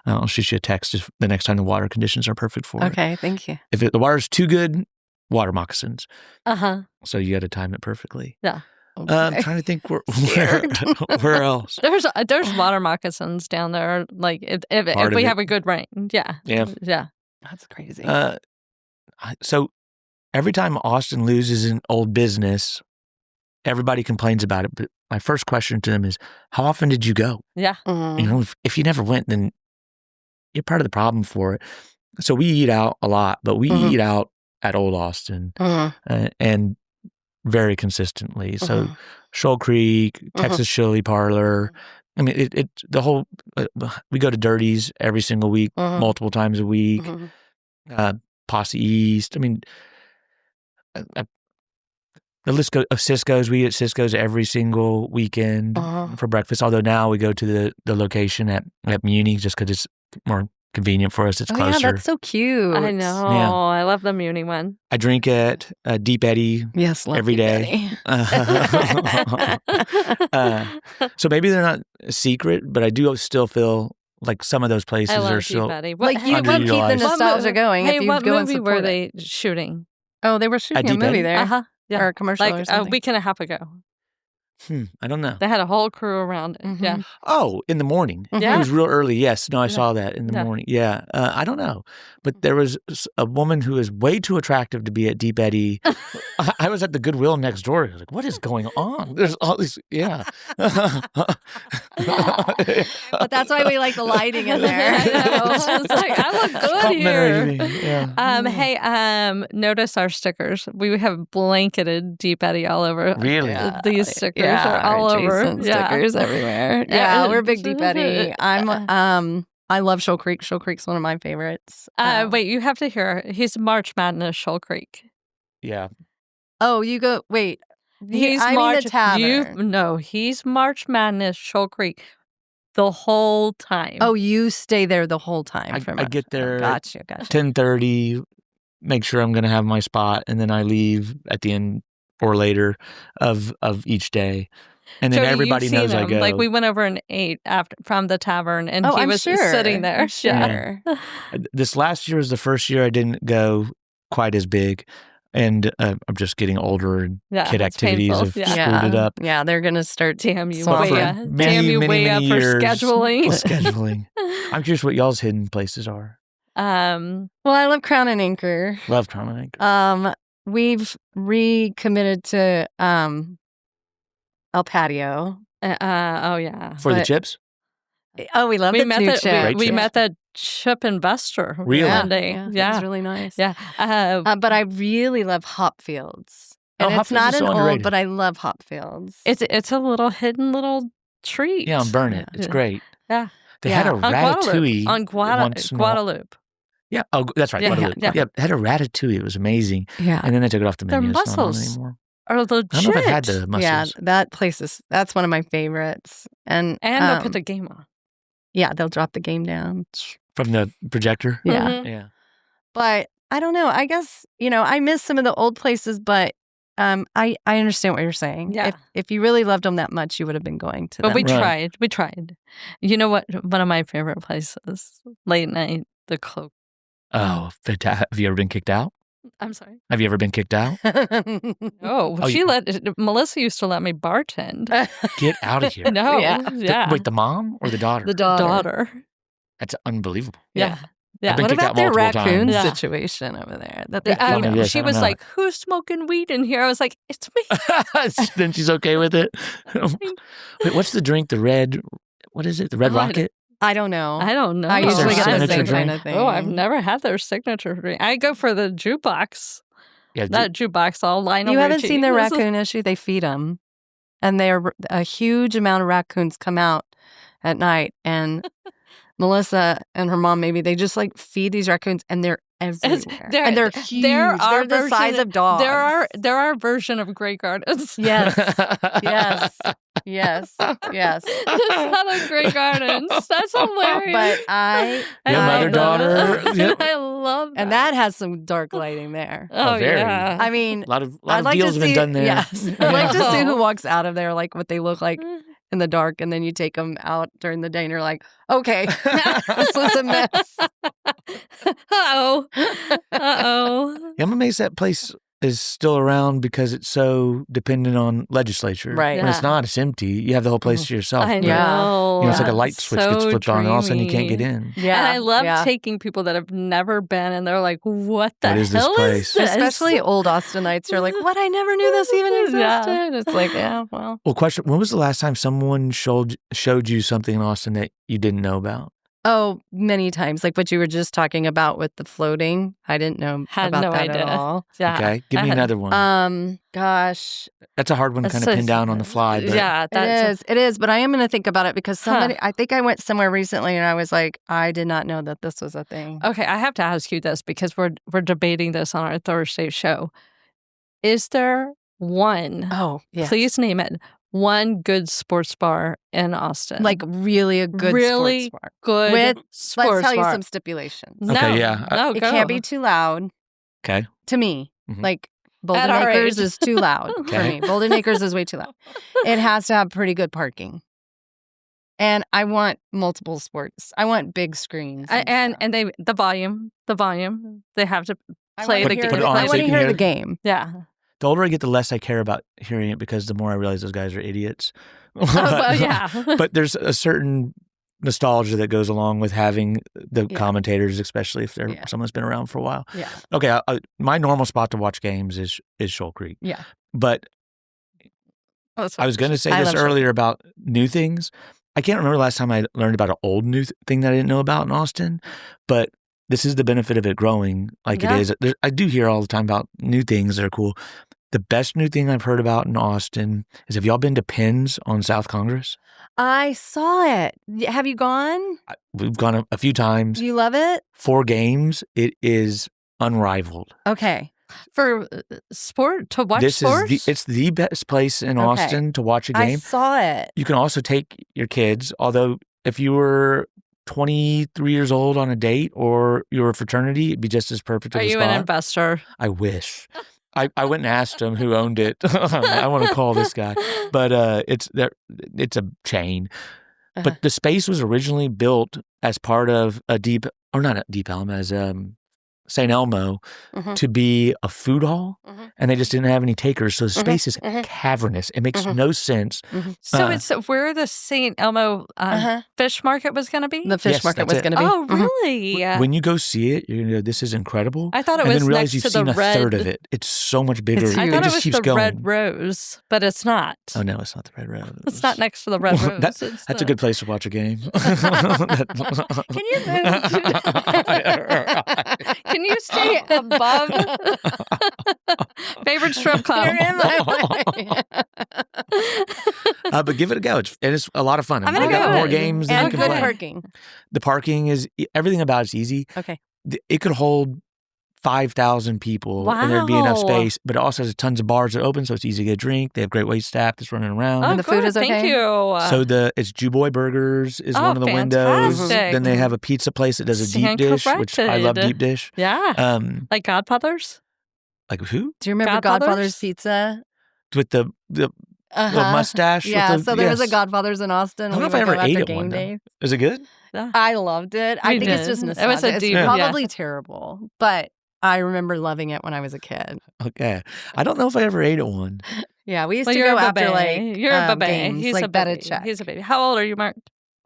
I'll shoot you a text if the next time the water conditions are perfect for it. Okay, thank you. If the water's too good, water moccasins. Uh-huh. So you got to time it perfectly. Yeah. Okay. I'm trying to think where else. There's water moccasins down there. Like if Part we of have it. a good rain. Yeah. Yeah. Yeah. That's crazy. So every time Austin loses an old business, everybody complains about it. But my first question to them is, how often did you go? Yeah. Mhm. You know, if you never went, then you're part of the problem for it. So we eat out a lot, but we Mhm. eat out at Old Austin Mhm. and very consistently. So Mhm. Shoal Creek, Texas Chili Parlor. I mean, it the whole, we go to Dirty's every single week, Mhm. multiple times a week. Mhm. Posse East. I mean, the list goes of Cisco's. We eat at Cisco's every single weekend Uh-huh. for breakfast. Although now we go to the location at Muni just because it's more convenient for us. It's Oh, closer. yeah, that's so cute. I know. Yeah. I love the Muni one. I drink at Deep Eddy. Yes, love every you, day. Betty. So maybe they're not a secret, but I do still feel like some of those places I love are Deep still. Eddy. Like you would keep the Underutilized. nostalgia going Hey, if you what go and movie were support they it. shooting? Oh, they were shooting a Deep movie Eddy? there. Uh-huh. Yeah. Or a commercial or Like a something. week and a half ago. I don't know. They had a whole crew around it. Mhm. Yeah. Oh, in the morning. Mhm. Yeah. It was real early. Yes. No, I Yeah. saw that in the Yeah. morning. Yeah. I don't know. But there was a woman who is way too attractive to be at Deep Eddy. I was at the Goodwill next door. I was like, what is going on? There's all these. Yeah. But that's why we like the lighting in there. I know. It's like, I look good here. Yeah. Hey, notice our stickers. We have blanketed Deep Eddy all over. Really? Yeah. These stickers Yeah, are all our over. Jason stickers everywhere. Yeah, we're big Deep Eddy. I love Shoal Creek. Shoal Creek's one of my favorites. Wait, you have to hear. He's March Madness Shoal Creek. Yeah. Oh, you go. Wait, He's I March. mean the tavern. No, he's March Madness Shoal Creek the whole time. Oh, you stay there the whole time. I get there Gotcha. 10:30, make sure I'm going to have my spot, and then I leave at the end or later of each day. And then Jody, everybody you've knows seen I him. go. Like we went over and ate from the tavern, and he I'm was sure. sitting there. I'm sure. This last year was the first year I didn't go quite as big. And I'm just getting older, and kid it's activities painful. have Yeah. screwed it up. Yeah, they're gonna start. Damn you, Swamp way for up. many, Damn you, many, way many up for years. scheduling. Scheduling. I'm curious what y'all's hidden places are. Well, I love Crown and Anchor. Love Crown and Anchor. We've recommitted to El Patio. Oh yeah. For the but- chips? Oh, we love the new chip. Great we chip. met that chip investor Really? one day. Yeah, Yeah. it's really nice. Yeah. But I really love Hopfields. Oh, And it's Hopfields not is an so old, underrated. but I love Hopfields. It's a little hidden little treat. Yeah, on Burn It. Yeah. It's great. Yeah. They had a On Guadalupe. ratatouille. On once in a while. Guadalupe. Yeah. Oh, that's right. Yeah, Guadalupe. yeah. Yeah. They had a ratatouille. It was amazing. Yeah. And then they took it off the Their menu. It's not on mussels anymore. Or legit. I don't know if it had the mussels. Yeah, that place that's one of my favorites. And they'll put the game on. yeah, they'll drop the game down. From the projector? Yeah. Mhm. Yeah. But I don't know. I guess, I miss some of the old places, but I understand what you're saying. Yeah. If you really loved them that much, you would have been going to But them. we Right. tried. We tried. You know what? One of my favorite places, late night, the Cloak. Oh, fantastic. Have you ever been kicked out? I'm sorry. Have you ever been kicked out? Oh, Melissa used to let me bartend. Get out of here. No, Yeah. yeah, Wait, the mom or the daughter? The daughter. That's unbelievable. yeah, yeah. I've been What kicked about out their multiple raccoon times. Yeah. situation over there? That they Yeah, feed them? Yes, I she don't was know. like, "Who's smoking weed in here?" I was like, "It's me." Then she's okay with it. Wait, what's the drink? The red, what is it? The Red Oh, I Rocket? I don't know. I don't know. I What's usually their get the signature same drink? kind of thing. Oh, I've never had their signature drink. I go for the jukebox. Yeah, That jukebox, all Lionel You haven't Richie. seen their This is- raccoon issue? They feed them. And a huge amount of raccoons come out at night. And Melissa and her mom, maybe, they just like feed these raccoons and they're everywhere. they're- and they're huge. there are They're the size version- of dogs. There are version of Grey Gardens. Yes. Yes. Yes. Yes. It's not a Grey Gardens. That's hilarious. But I Yeah, love mother-daughter. that. Yep. I love that. and that has some dark lighting there. Oh, very. yeah. I mean, A lot of I'd like deals to have see, been done there. Yes. I'd like to see Yeah. who walks out of there, like what they look like in the dark, and then you take them out during the day and you're like, okay, this was a mess. Uh-oh. Uh-oh. Yeah, I'm amazed that place is still around because it's so dependent on legislature. Right. When it's Yeah. not, it's empty. You have the whole place to yourself. I but, Yeah. know. You know, it's like a light It's switch gets so flipped on, and all of a sudden you can't get dreamy. in. Yeah. And I love yeah. taking people that have never been and they're like, what the What is this hell place? is this? Especially old Austinites. You're like, what? I never knew this even existed. Yeah. It's like, yeah, well. Well, question: when was the last time someone showed you something in Austin that you didn't know about? Oh, many times. Like what you were just talking about with the floating. I didn't know Had about no that idea. at all. Yeah. Okay, give I me had- another one. Gosh. That's a hard one to kind of pin down on the fly. But Yeah, that's It is. But I am going to think about it because I think I went somewhere recently and I was like, I did not know that this was a thing. Okay, I have to ask you this because we're debating this on our Thursday show. Is there one, Oh, yeah. please name it, one good sports bar in Austin? Like really a good Really sports bar. good with- sports Let's tell you bar. some stipulations. No, Okay, yeah. no, It go. can't be too loud okay, to me. Mhm. Like Bolden At our Acres age. is too loud for Okay. me. Bolden Acres is way too loud. It has to have pretty good parking. And I want multiple sports. I want big screens. And the volume. They have to play the game. I want to hear the game. Yeah. The older I get, the less I care about hearing it because the more I realize those guys are idiots. Well, yeah. But there's a certain nostalgia that goes along with having the commentators, especially if they're someone that's been around for a while. Yeah. Okay, my normal spot to watch games is Shoal Creek. Yeah. But I was going to say this earlier about new things. I can't remember the last time I learned about an old new thing that I didn't know about in Austin, but this is the benefit of it growing like it is. I do hear all the time about new things that are cool. The best new thing I've heard about in Austin is, have y'all been to Penn's on South Congress? I saw it. Have you gone? We've gone a few times. Do you love it? 4 games. It is unrivaled. Okay. For sport, to watch sports? It's the best place in Austin to watch a game. I saw it. You can also take your kids, although if you were 23 years old on a date or you were a fraternity, it'd be just as perfect. Are you an investor? I wish. I went and asked him who owned it. I want to call this guy, but it's a chain. But the space was originally built as part of St. Elmo to be a food hall, and they just didn't have any takers. So the space is cavernous. It makes no sense. So it's where the St. Elmo fish market was going to be? The fish market was going to be. Oh, really? When you go see it, you're going to go, this is incredible. I thought it was and then realize next you've to the seen a third of it. It's so much bigger. I thought it just was keeps the going. Red Rose, but it's not. Oh, no, it's not the Red Rose. It's not next to the Red Rose. That's a good place to watch a game. Can you Can you stay above favorite strip club? But give it a go. It's a lot of fun. I'm gonna we got go. more games than and you can good play. parking. The parking is everything about it's easy. Okay. It could hold 5,000 people and there'd be enough Wow. space, but it also has tons of bars that open, so it's easy to get a drink. They have great wait staff that's running around. Oh, And the food good. is okay? Thank you. So it's Jewboy Burgers is one of the windows. fantastic. Then they have a pizza place that does a deep dish, which I love deep dish. Yeah. Like Godfathers? Like who? Do you remember Godfathers? Godfather's Pizza? With the mustache? Yeah, with the, so there was a yes. Godfather's in Austin. I don't know if I ever ate at one. Day. Is it good? I loved it. I We think it's did. just It nostalgia. was a deep- it's yeah. probably terrible, but I remember loving it when I was a kid. Okay. I don't know if I ever ate at one. Yeah, we used Well, to you're go a after baby. You're a baby. games, He's like a bet a baby. check. He's a baby. How old are you, Mark?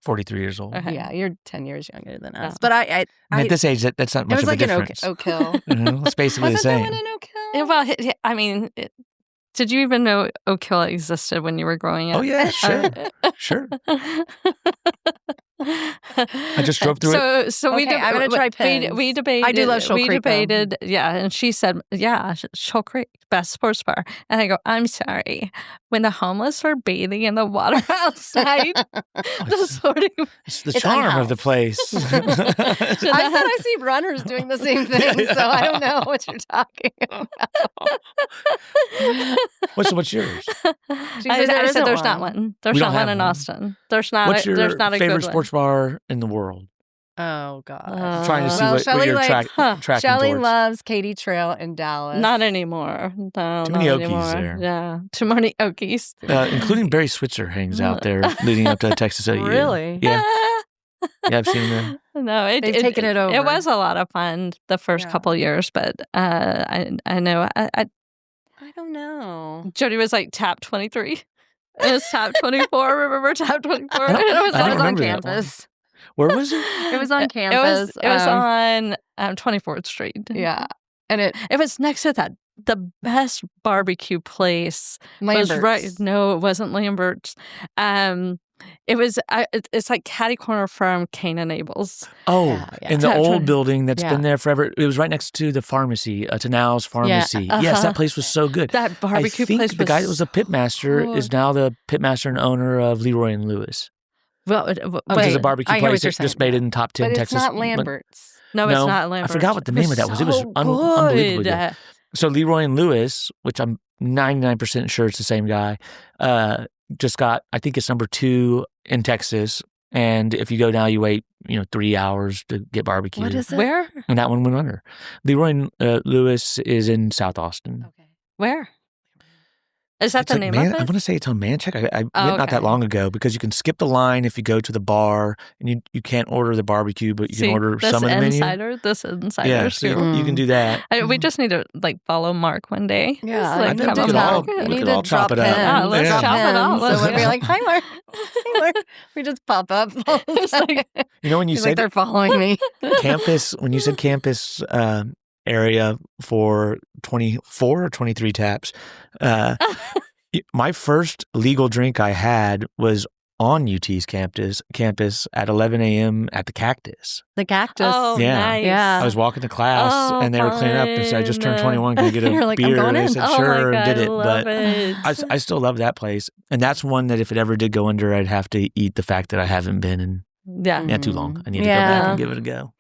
43 years old. Okay. Yeah, you're 10 years younger than us. Oh. But I And at this age, that's not it much was of a like an difference. Oak Hill. You know, it's basically the Wasn't there same. one in Oak Hill? Yeah, well, I mean, did you even know Oak Hill existed when you were growing up? Oh, yeah, sure. Sure. I just drove through it. So we Okay, I'm gonna try Penn's. We debated. I do love Shoal We Creek, though. debated, yeah, and she said, yeah, Shoal Creek, best sports bar. And I go, I'm sorry. When the homeless were bathing in the water outside, the sorting. It's the It's charm of the unhoused. place. I said I see runners doing the same thing, so I don't know what you're talking about. What's yours? I said there's not one. There's We not don't one have in one. Austin. There's not. What's your there's not a favorite good sports bar in the world? Oh, God. one. Trying to see Well, what Shelly you're likes- tracking Shelly towards. loves Katy Trail in Dallas. Not anymore. No, Too not many Okies anymore. there. Yeah, too many Okies. Including Barry Switzer hangs out there leading up to Texas OU. Really? Yeah. Yeah, I've seen him there. No, They've taken it over. It was a lot of fun the first Yeah. couple years, but I know I don't know. Jody was like tap 23. It was tap 24. Remember tap 24? I don't- It was I don't on remember that one. campus. Where was it? It was on campus. It was on 24th Street. Yeah. And it It was next to the best barbecue place. Lambert's. Was right. No, it wasn't Lambert's. It was. It's like catty corner from Cain and Abel's. Oh, Yeah. in the Tap old 20. building that's Yeah. been there forever. It was right next to the pharmacy, Tanau's Pharmacy. Yes, uh-huh. that place was so good. That barbecue I think place the guy that was a so pitmaster is good. now the pitmaster and owner of Leroy and Lewis. Well, Which wait, is a barbecue I hear what place you're that just saying. made it in top 10 But it's Texas. not Lambert's. no, No, it's not I Lambert's. forgot what the name of that was. It was so unbelievably good. good. So Leroy and Lewis, which I'm 99% sure it's the same guy, just got, I think it's number 2 in Texas. And if you go now, you wait, 3 hours to get barbecue. What is it? Where? And that one went under. Leroy and Lewis is in South Austin. Okay. Where? Is that It's the like name of I it? want to say it's on Mancheck. I went Oh, not that okay. long ago because you can skip the line if you go to the bar, and you can't order the barbecue, but you can order some of the menu. This insider Yeah, so scoop. you can do that. We just need to follow Mark one day. Yeah, Just, I like, think have we a could all- Mark. you we need could to all chop drop it up. pins. Yeah, let's drop chop it up. pins. Let's So we'll be go. like, "Hi, Mark." Hi, Mark. We just pop up. It's like- You know, when you He's like, said they're following me. campus, when you said campus area for 24 or 23 taps, my first legal drink I had was on UT's campus at 11 a.m. at the Cactus. The Cactus. Oh, Yeah. nice. Yeah. I was walking to class Oh, and they were cleaning up and said, I just turned fun. 21. Can I get a You're like, "I'm beer? going And they in." said, Oh sure, my God, and did I it. love But it. I still love that place. And that's one that if it ever did go under, I'd have to eat the fact that I haven't been in Yeah. too long. I need to go Yeah. back and give it a go.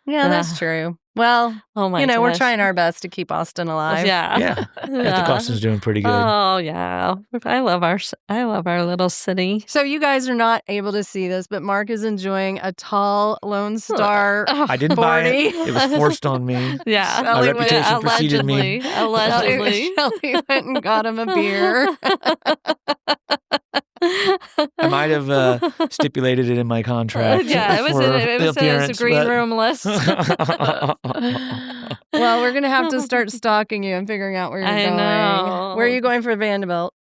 Yeah, that's true. Well, Oh my we're gosh. trying our best to keep Austin alive. Yeah. Yeah. I think Austin's doing pretty good. Oh yeah. I love our little city. So you guys are not able to see this, but Mark is enjoying a tall Lone Star. I didn't buy 40. it. It was forced on me. Yeah. My Shelly went- reputation preceded me. Allegedly. Shelly went and got him a beer. I might have stipulated it in my contract. Yeah, it was for in the his appearance, green but- room list. Well, we're going to have to start stalking you and figuring out where you're I going. know. Where are you going for Vanderbilt?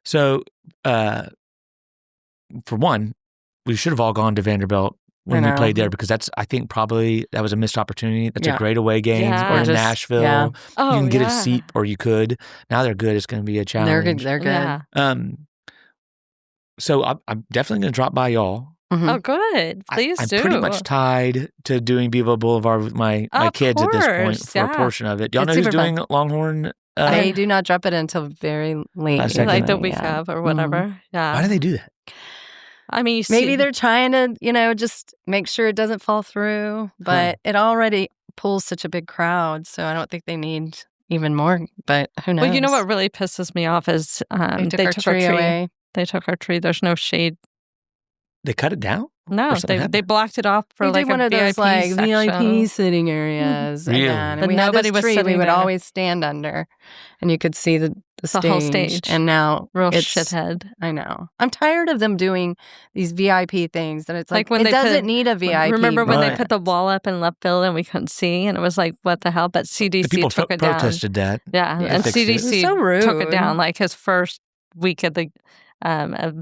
So, for one, we should have all gone to Vanderbilt when I we know. played there because I think probably that was a missed opportunity. That's Yeah. a great away game. Yeah. Or in Just- Nashville. yeah. Oh, You can get yeah. a seat or you could. Now they're good. It's going to be a challenge. They're good. They're good. Yeah. So I'm definitely going to drop by y'all. Mhm. Oh, good. Please I'm do. pretty much tied to doing Bevo Boulevard with my Of kids at this point course, for yeah. a portion of it. Y'all It's know who's super fun. doing Longhorn? They do not drop it until very late. Last usually, like the week yeah. of or whatever. Mhm. Yeah. Why do they do that? I mean, you Maybe see, they're trying to, just make sure it doesn't fall through, but it already pulls such a big crowd, so I don't think they need even more, but who knows? Well, you know what really pisses me off is They took our tree away. They took our tree. There's no shade. They cut it down? No, Or something they happened? blocked it off for We like did one a of those VIP VIP section. sitting areas. Really? And But we had nobody this was tree we sitting would there. always stand under, and you could see the whole stage. And now Real it's shithead. I know. I'm tired of them doing these VIP things that it's Like like, when it they doesn't put- need a VIP. Remember when they Right. put the wall up in left field and we couldn't see, and it was like, what the hell? But The CDC people took it down. protested that. Yeah, Yeah. and Fixed it. CDC It was so rude. took it down like his first week of the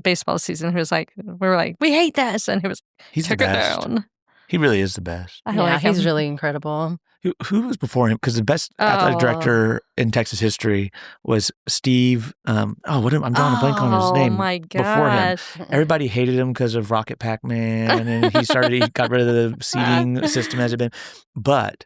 baseball season. He was like, we were like, we hate this, and he was He's the took it best. down. He really is the best. I Yeah, like he's him. really incredible. Who was before him? Because the best athletic Oh. director in Texas history was Steve. I'm drawing a blank on his name. Oh my before him. gosh! Everybody hated him because of Rocket Pac-Man, and he got rid of the seating system as it been. But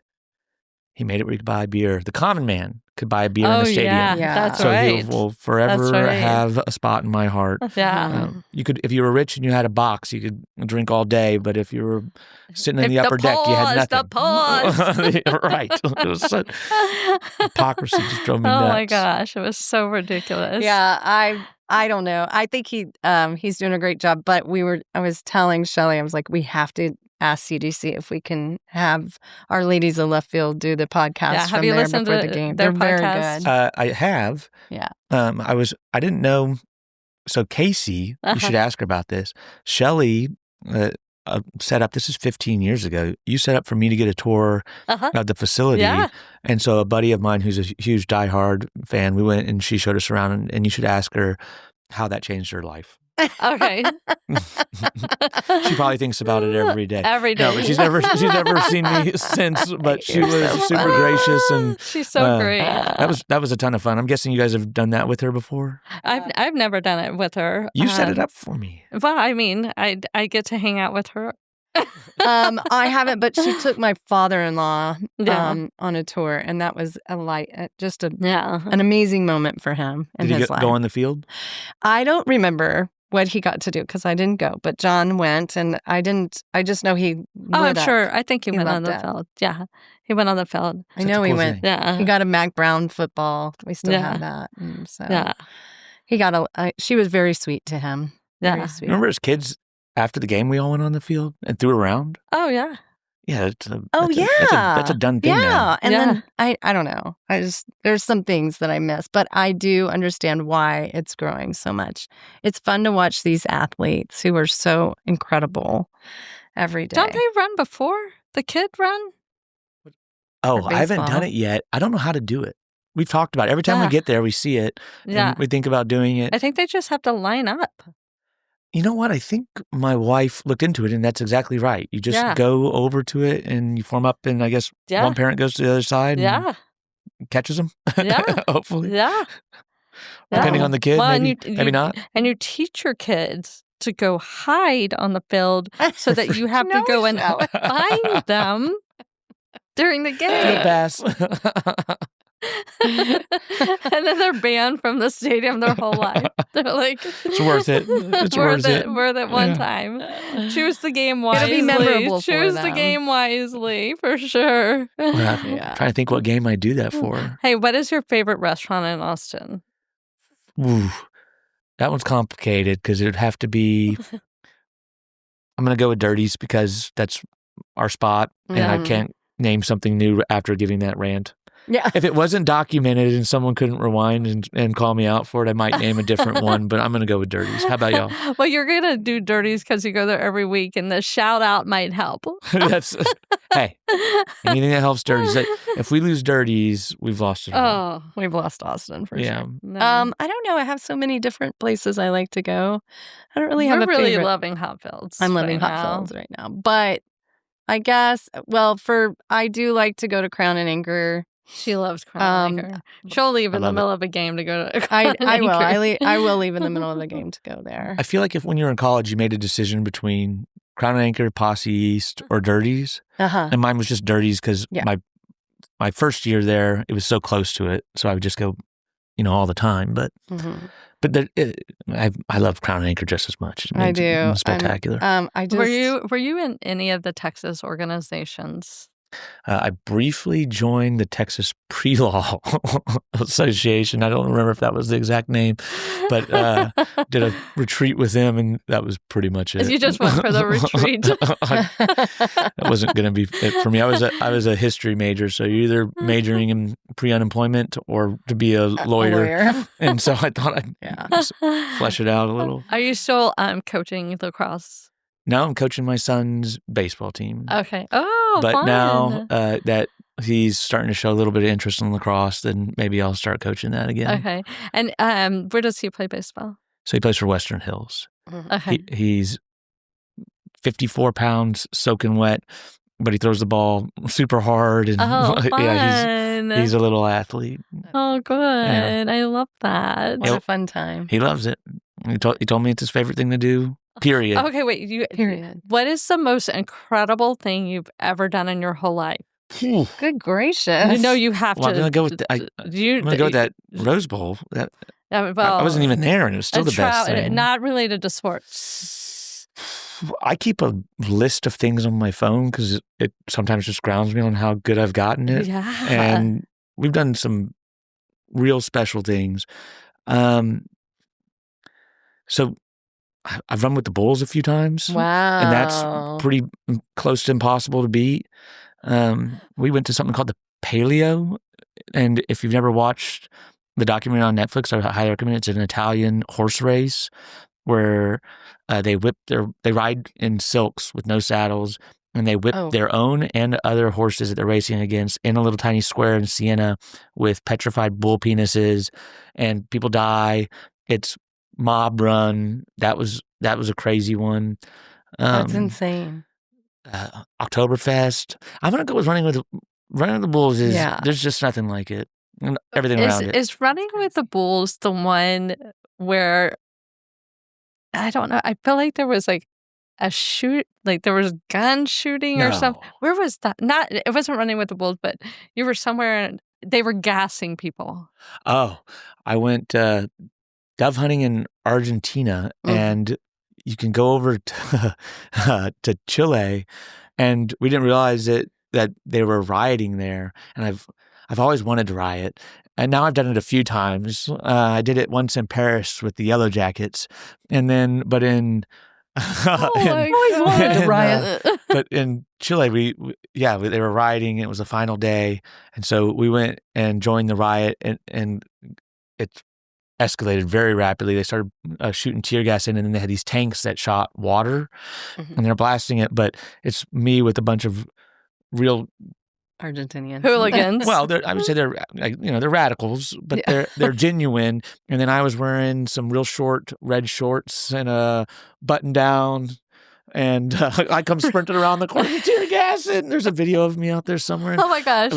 he made it where you could buy beer. The common man could buy a beer in Oh the stadium. yeah, Yeah. that's So right. he will forever right. have a spot in my heart. Yeah. You could, if you were rich and you had a box, you could drink all day. But if you were sitting in If the upper deck, you had the nothing. pause. Right. It was such hypocrisy. Just drove me nuts. Oh my gosh, it was so ridiculous. Yeah, I don't know. I think he's doing a great job. But I was telling Shelly, I was like, we have to ask CDC if we can have our ladies of left field do the podcast Yeah, from have you there listened before to the game. their They're podcast? very good. I have. Yeah. I didn't know. So Casey, you should ask her about this. Shelly set up. This is 15 years ago. You set up for me to get a tour of the facility. Yeah. And so a buddy of mine who's a huge diehard fan, we went and she showed us around. And you should ask her how that changed her life. Okay. She probably thinks about it every day. Every day. No, but she's never seen me since. But she You're was so super funny. gracious, and She's so great. that was a ton of fun. I'm guessing you guys have done that with her before. I've never done it with her. You set it up for me. Well, I mean, I get to hang out with her. I haven't, but she took my father-in-law Yeah. on a tour, and that was just Yeah. an amazing moment for him in Did he his life. go on the field? I don't remember what he got to do because I didn't go, but John went, and I didn't. I just know he. Oh, I'm lit up. sure. I think he He went on loved the it. field. Yeah. He went on the field. I Such a know he cool went. thing. Yeah. He got a Mac Brown football. We still Yeah. have that. And so Yeah. he got she was very sweet to him. Yeah. Very sweet. Remember as kids, after the game, we all went on the field and threw around? Oh, yeah. Yeah, Oh, that's yeah. that's a done thing Yeah. now. And Yeah. then I don't know. There's some things that I miss, but I do understand why it's growing so much. It's fun to watch these athletes who are so incredible every day. Don't they run before the kid run? Oh, I haven't done baseball. it yet. I don't know how to do it. We've talked about it. Every time we Yeah. get there, we see it, Yeah. and we think about doing it. I think they just have to line up. You know what? I think my wife looked into it, and that's exactly right. You just Yeah. go over to it, and you form up, and I guess Yeah. one parent goes to the other side and Yeah. catches them, Yeah. hopefully. Yeah. Depending Yeah. on the kid, Well, and maybe not. And you teach your kids to go hide on the field so that you have to No, go and Shelly. find them during the Field game. pass. And then they're banned from the stadium their whole life. They're like, It's worth it. It's worth it. Worth it one Yeah. time. Choose the game It'll wisely. be memorable for Choose the them. game wisely, for sure. Well, Yeah. I'm trying to think what game I do that for. Hey, what is your favorite restaurant in Austin? Ooh, that one's complicated because it would have to be. I'm going to go with Dirty's because that's our spot, and I Yeah. can't name something new after giving that rant. Yeah. If it wasn't documented and someone couldn't rewind and call me out for it, I might name a different one, but I'm going to go with Dirty's. How about y'all? Well, you're going to do Dirties because you go there every week, and the shout out might help. That's hey, anything that helps Dirty's. If we lose Dirty's, we've lost it all. Oh, We've lost Austin for Yeah. sure. no. I don't know. I have so many different places I like to go. I don't really We're have a really favorite. loving Hotfields. I'm loving right Hotfields now. right now. But I guess, I do like to go to Crown and Anchor. She loves Crown Anchor. She'll leave in the love it. middle of a game to go to Crown I will. Anchor. I will leave in the middle of the game to go there. I feel like if when you were in college, you made a decision between Crown and Anchor, Posse East, or Dirty's, Uh-huh. and mine was just Dirty's because Yeah. my first year there, it was so close to it, so I would just go, all the time. But Mhm. I love Crown and Anchor just as much. I do. It's spectacular. I just Were you in any of the Texas organizations? I briefly joined the Texas Pre-Law Association. I don't remember if that was the exact name, but did a retreat with them, and that was pretty much it. You just went for the retreat. That wasn't going to be it for me. I was a history major, so you're either majoring in pre-unemployment or to be a lawyer. And so I thought I'd just flesh it out a little. Are you still coaching lacrosse? Now I'm coaching my son's baseball team. Okay. Oh, but fun. now that he's starting to show a little bit of interest in lacrosse, then maybe I'll start coaching that again. Okay. And where does he play baseball? So he plays for Western Hills. Okay. He's 54 pounds, soaking wet, but he throws the ball super hard. And Oh, fun. he's a little athlete. Oh, good. Yeah. I love that. What a fun time. He loves it. He told me it's his favorite thing to do, period. Okay, wait. Period. What is the most incredible thing you've ever done in your whole life? Good gracious. You know you have Well, to. I'm going to go with I'm going to go with that Rose Bowl. I wasn't even there, and it was still the best thing. Not related to sports. I keep a list of things on my phone because it sometimes just grounds me on how good I've gotten it. Yeah. And we've done some real special things. So I've run with the Bulls a few times. Wow. And that's pretty close to impossible to beat. We went to something called the Paleo. And if you've never watched the documentary on Netflix, I highly recommend it. It's an Italian horse race where they ride in silks with no saddles, and they whip their own and other horses that they're racing against in a little tiny square in Siena with petrified bull penises, and people die. It's mob run. That was a crazy one. That's insane. Oktoberfest. I'm gonna go with running with the Bulls. There's just nothing like it. And everything around it. Is running with the Bulls the one where I don't know? I feel like there was like there was gun shooting or something. Where was that? It wasn't running with the Bulls, but you were somewhere and they were gassing people. Oh, I went dove hunting in Argentina, and you can go over to Chile, and we didn't realize that they were rioting there. And I've always wanted to riot, and now I've done it a few times. I did it once in Paris with the Yellow Jackets, but in Oh And- my always wanted to and, riot. but in Chile, they were rioting. It was the final day, and so we went and joined the riot, and it escalated very rapidly. They started shooting tear gas in, and then they had these tanks that shot water, and they're blasting it. But it's me with a bunch of real Argentinians. Hooligans. well, I would say they're they're radicals, but they're genuine. And then I was wearing some real short red shorts and a button down. And I come sprinting around the corner with tear gas, and there's a video of me out there somewhere. Oh my gosh.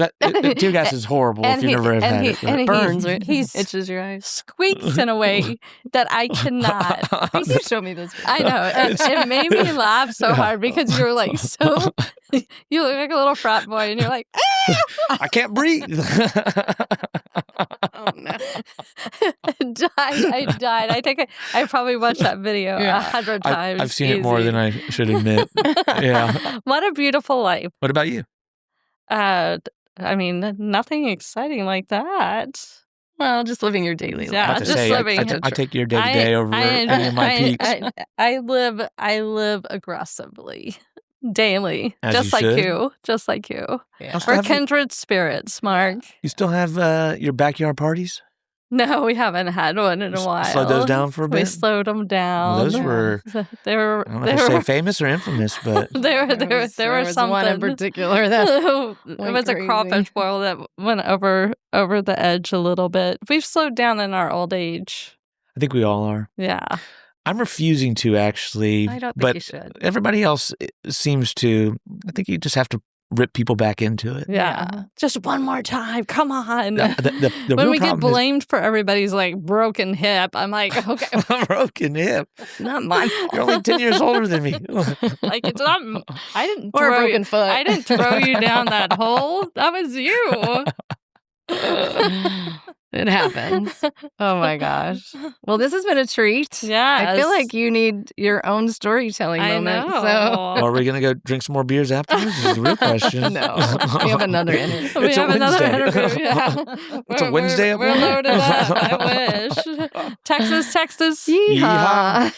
Tear gas is horrible if you never have had it. And It burns, right? He's Itches your eyes. squeaked in a way that I cannot. I think you showed me this. I know. It made me laugh so hard because you're like so. You look like a little frat boy, and you're like, I can't breathe. Oh no. I died. I probably watched that video 100 times. I've seen it more than I should admit. Yeah. What a beautiful life. What about you? I mean, nothing exciting like that. Well, just living your daily life. Yeah, About to just say, living. I take your day to day over any of my peaks. I live aggressively, daily, As just you like should. you, just like you. Yeah. We're kindred spirits, Mark. You still have your backyard parties? No, we haven't had one in a while. Slow those down for a bit? We slowed them down. Well, those were, they were. I don't know if I say famous or infamous, but There There were was something one in particular that it went was a crazy. crawfish boil that went over the edge a little bit. We've slowed down in our old age. I think we all are. Yeah. I'm refusing to actually, I don't think but you should. everybody else seems to. I think you just have to rip people back into it. Yeah. Just one more time. Come on. The when real we get problem blamed for everybody's like broken hip, I'm like, okay, is broken hip. Not my fault. You're only 10 years older than me. like it's not. I didn't Or a throw broken foot. I didn't throw you down that hole. That was you. It happens. Oh my gosh. Well, this has been a treat. Yeah. I feel like you need your own storytelling I moment. know. Are we going to go drink some more beers afterwards? This is the real question. No. We have another interview. We It's a have another Wednesday. interview. Yeah. It's a Wednesday We're at work? loaded up. I wish. Texas. Yeehaw.